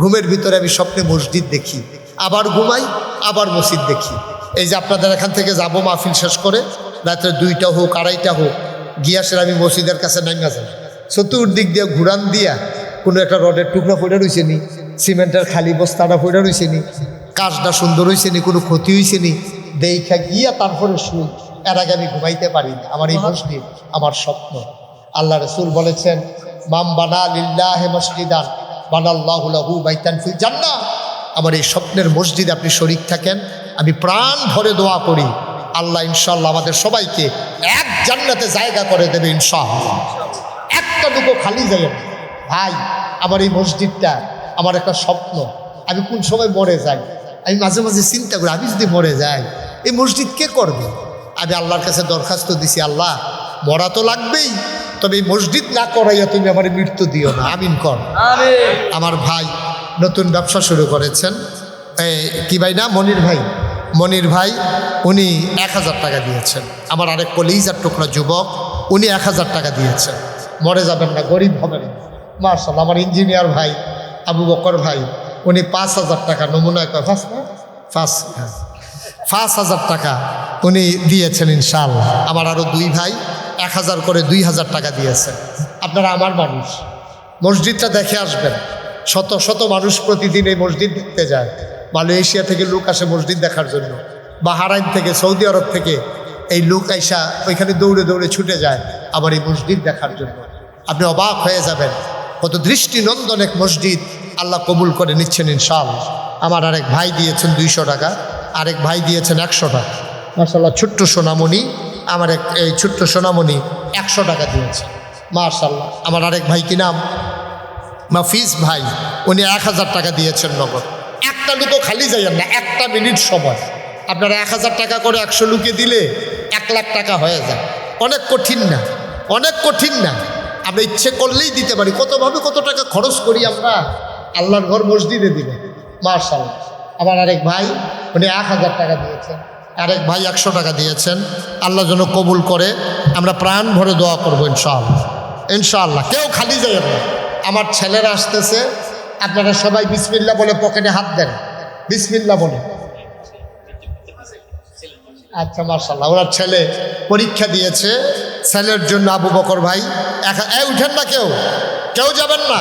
ঘুমের ভিতরে আমি স্বপ্নে মসজিদ দেখি, আবার ঘুমাই, আবার মসজিদ দেখি। এই যে আপনাদের এখান থেকে যাবো মাহফিল শেষ করে, রাত্রে 2টা হোক 2:30 হোক, গিয়াসের আমি মসজিদের কাছে নামিয়া যাই। চতুর্দিক দিয়ে ঘুরান দিয়া কোনো একটা রডের টুকরা পড়ে রয়েছে নি, সিমেন্টের খালি বস্তাটা পড়ে রয়েছে নি, কাজটা সুন্দর হয়েছে নি, কোনো ক্ষতি হয়েছে নি, দেখা গিয়া তারপরে শুই। এর আগে আমি ঘুমাইতে পারি না। আমার এই মসজিদ আমার স্বপ্ন। আল্লাহ রাসূল বলেছেন, মাম বানা লিল্লাহি মসজিদান বানাল্লাহু লাহু বাইতান ফিল জান্নাহ। আমার এই স্বপ্নের মসজিদে আপনি শরীক থাকেন। আমি প্রাণ ভরে দোয়া করি আল্লাহ ইনশাআল্লাহ আমাদের সবাইকে এক জান্নাতে জায়গা করে দেবে ইনশাআল্লাহ। একটা টুকু খালি যায় না ভাই। আমার এই মসজিদটা আমার একটা স্বপ্ন। আমি কোন সময় মরে যাই, আমি মাঝে মাঝে চিন্তা করি, আমি যদি মরে যাই এই মসজিদ কে করবে? আমি আল্লাহর কাছে দরখাস্ত দিছি, আল্লাহ মরা তো লাগবেই, তবে এই মসজিদ না করাইয়া তুমি আমার মৃত্যু দিও না। আমিন কর। আমার ভাই নতুন ব্যবসা শুরু করেছেন, কি ভাই না, মনির ভাই উনি 1000 টাকা দিয়েছেন। আমার আরেক কলিজার টুকরা যুবক, উনি 1000 টাকা দিয়েছেন। মরে যাবেন না, গরিব হবেন না। মাশাআল্লাহ। আমার ইঞ্জিনিয়ার ভাই আবু বকর ভাই, উনি 5000 টাকা নমুনা 5,000 টাকা উনি দিয়েছেন ইনশাআল্লাহ। আমার আরও 2 ভাই 1000 করে 2000 টাকা দিয়েছেন। আপনারা আমার মানুষ, মসজিদটা দেখে আসবেন। শত শত মানুষ প্রতিদিন এই মসজিদ দেখতে যায়। মালয়েশিয়া থেকে লোক আসে মসজিদ দেখার জন্য, বাহরাইন থেকে, সৌদি আরব থেকে এই লোক আইসা ওইখানে দৌড়ে দৌড়ে ছুটে যায় আবার এই মসজিদ দেখার জন্য। আপনি অবাক হয়ে যাবেন কত দৃষ্টিনন্দন এক মসজিদ আল্লাহ কবুল করে নিচ্ছেন ইনশাআল্লাহ। আমার আরেক ভাই দিয়েছেন 200 টাকা, আরেক ভাই দিয়েছেন 100 টাকা। মাশাআল্লাহ। ছোট্ট সোনামণি, আমার এই ছোট্ট সোনামণি 100 টাকা দিয়েছে। মাশাআল্লাহ। আমার আরেক ভাই কি নাম, মাফিজ ভাই, উনি 1000 টাকা দিয়েছেন নগদ। একটা লুকও খালি যাইয়েন না, একটা মিনিট সময়। আপনারা 1000 টাকা করে 100 লুকে দিলে 1 লাখ টাকা হয়ে যায়। অনেক কঠিন না, অনেক কঠিন না। আমরা ইচ্ছে করলেই দিতে পারি। কতভাবে কত টাকা খরচ করি আমরা আল্লাহর ঘর মসজিদে দিলে। মাশাআল্লাহ। আমার আরেক ভাই উনি 1000 টাকা দিয়েছেন, আরেক ভাই 100 টাকা দিয়েছেন। আল্লাহ যেন কবুল করে। আমরা প্রাণ ভরে দোয়া করবো ইনশাআল্লাহ। ইনশাআল্লাহ কেউ খালি যাবেন না। আমার ছেলেরা আসতেছে, আপনারা সবাই বিসমিল্লাহ বলে পকেটে হাত দেন, বিসমিল্লাহ বলে। আচ্ছা মাশাআল্লাহ। ওনার ছেলে পরীক্ষা দিয়েছে, ছেলের জন্য আবু বকর ভাই উঠেন না, কেউ যাবেন না,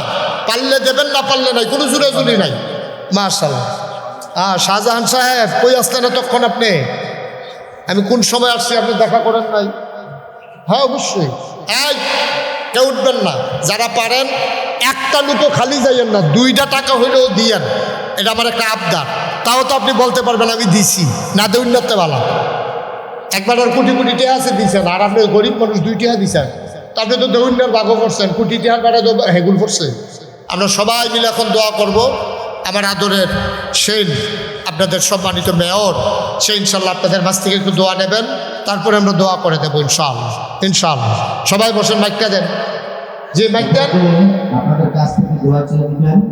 পারলে দেবেন, না পারলে নাই, কোনো জুড়াজুড়ি নাই। মাশাআল্লাহ। শাহজাহান সাহেব কই আসলেন এতক্ষণ আপনি? আমি কোন সময় আসছি আপনি দেখা করেন নাই? হ্যাঁ অবশ্যই। কেউ উঠবেন না, যারা পারেন একটা লুকো খালি যাইয়েন না, 2টা টাকা হইলেও দিয়েন। এটা আমার একটা আবদার। তাও তো আপনি বলতে পারবেন আমি দিছি না, দেউন নাতে বালা। একবার আর কোটি কোটি টাকা আছে দিচ্ছেন, আর আপনি গরিব মানুষ 2 টাকা দিচ্ছেন, তা আপনি তো দেউন্যার ভাগও করছেন, কোটি টাকার বেড়া তো হেগুল করছে। আমরা সবাই মিলে এখন দোয়া করব। আমার আদরের সেন, আপনাদের সম্মানিত মেয়র, সে ইনশাল্লাহ আপনাদের মাছ থেকে একটু দোয়া নেবেন, তারপরে আমরা দোয়া করে দেবো ইনশাআল্লাহ। ইনশাআল্লাহ। সবাই বসেন, মাইকটা দেন। যে মাইকটা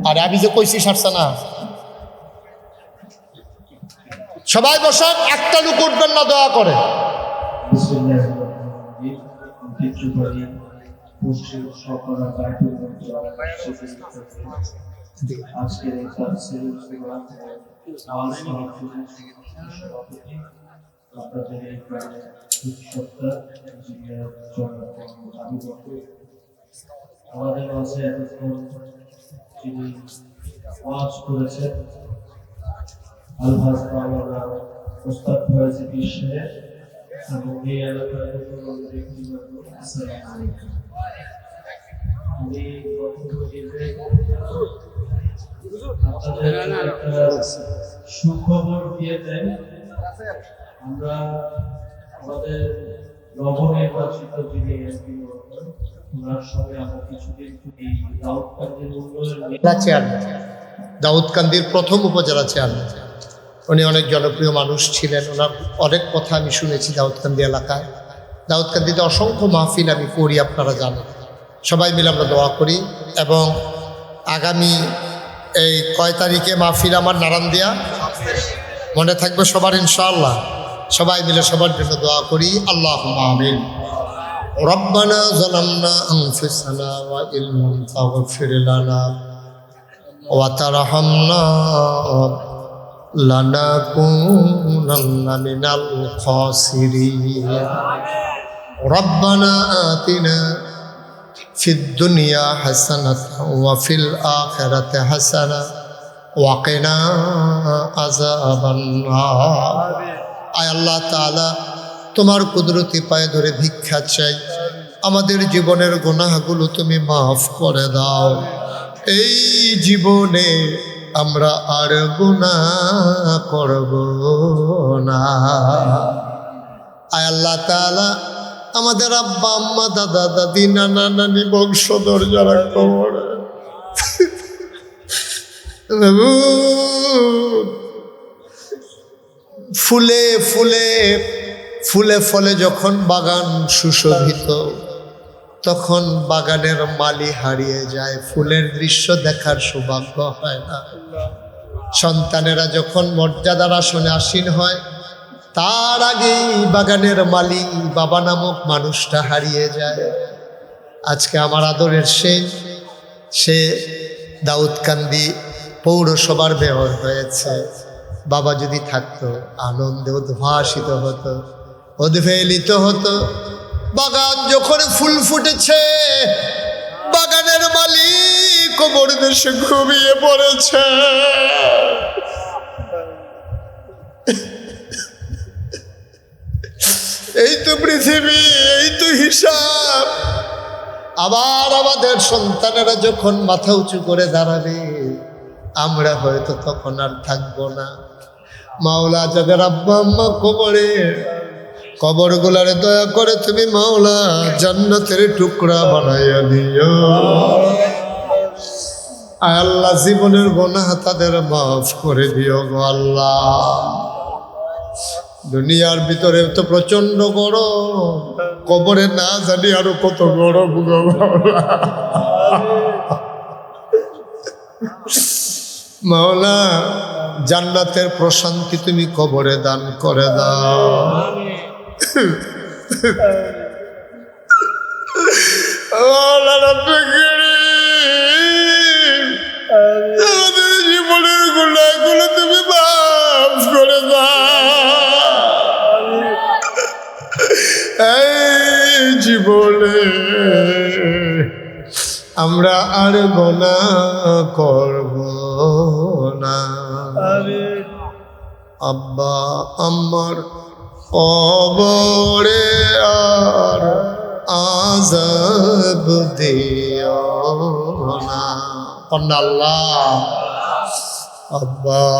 আরে আমি যে কইছি সারছে না। সবাই বসেন, একটা লোক উঠবেন না, দোয়া করে। আমাদের মাঝে এতক্ষণ যিনি ওয়াজ করেছেন আলহাজ মাওলানা ওস্তাদ ফয়েজ বিশ্বে এবং এই এলাকার আসসালামু আলাইকুম। আমি আপনাদের একটা সুখবর দিয়ে দেন। আমরা আমাদের নবনির্বাচিত যিনি এমপি ওনার সঙ্গে আমরা কিছুদিন এই দাউদকান্দির উন্নয়ন দাউদকান্দির প্রথম উপজেলা চেয়ারম্যান। উনি অনেক জনপ্রিয় মানুষ ছিলেন। ওনার অনেক কথা আমি শুনেছি দাউদকান্দি এলাকায়। দাউদকান্দিতে অসংখ্য মাহফিল আমি করি, আপনারা জানেন। সবাই মিলে আমরা দোয়া করি। এবং আগামী এই কয় তারিখে মাহফিল আমার নারায়ণদিয়া, মনে থাকবে সবার ইনশাআল্লাহ। সবাই মিলে সবার জন্য দোয়া করি। আল্লাহুম্মা আমিন। রব্বানা যালামনা আনফুসানা ওয়া ইল্লাম তাগফির লানা ওয়া তারহামনা লানাকুনান্না মিনাল খাসিরিন। রব্বানা আতিনা ফিদ দুনিয়া হাসানাতাও ওয়া ফিল আখিরাতি হাসানা ওয়া কিনা আযাবান নার। আয় আল্লাহ তাআলা, তোমার কুদরতি পায়ে ধরে ভিক্ষা চাই, আমাদের জীবনের গুনাহগুলো তুমি মাফ করে দাও। এই জীবনে আমরা আর গুনাহ করব না। আয় আল্লাহ তাআলা, আমাদের আব্বা আম্মা দাদা দাদি নানা নানি বংশধর যারা কবরে, ফুলে ফুলে ফুলে ফলে যখন বাগান সুশোভিত, তখন বাগানের মালি হারিয়ে যায়, ফুলের দৃশ্য দেখার সৌভাগ্য হয় না। সন্তানেরা যখন মর্যাদার আসনে আসীন হয়, তার আগেই বাগানের মালি বাবা নামক মানুষটা হারিয়ে যায়। আজকে আমার আদরের সে দাউদকান্দি পৌরসভার মেয়র হয়েছে। বাবা যদি থাকতো, আনন্দে উদ্ভাসিত হতো, উদ্বেলিত হতো। বাগান যখন ফুল ফুটেছে, বাগানের মালিক কবর দেশে ঘুমিয়ে পড়েছে। এই তো পৃথিবী, এই তো হিসাব। আবার আমাদের সন্তানেরা যখন মাথা উঁচু করে দাঁড়াবে, আমরা হয়তো তখন আর থাকবো না। মাওলা, যাদের আব্বা আম্মা কবরে, কবরগুলারে দয়া করে তুমি মাওলা জান্নাতের টুকরা বানাইয়া দিও। আয় আল্লাহ, জীবনের গুনাহ তাদের মাফ করে দিও গো আল্লাহ। দুনিয়ার ভিতরে তো প্রচন্ড গরম, কবরে না জানি আরো কত গরম গো মাওলা। মাওলা, জান্নাতের প্রশান্তি তুমি কবরে দান করে দাও। আমাদের জীবনের গুনাহগুলো তুমি মাফ করে দাও। এই জীবনে আমরা আর গুনাহ করব না। আব্বা আম্মার কবরে আর আযাব দিও না। আল্লাহ আব্বা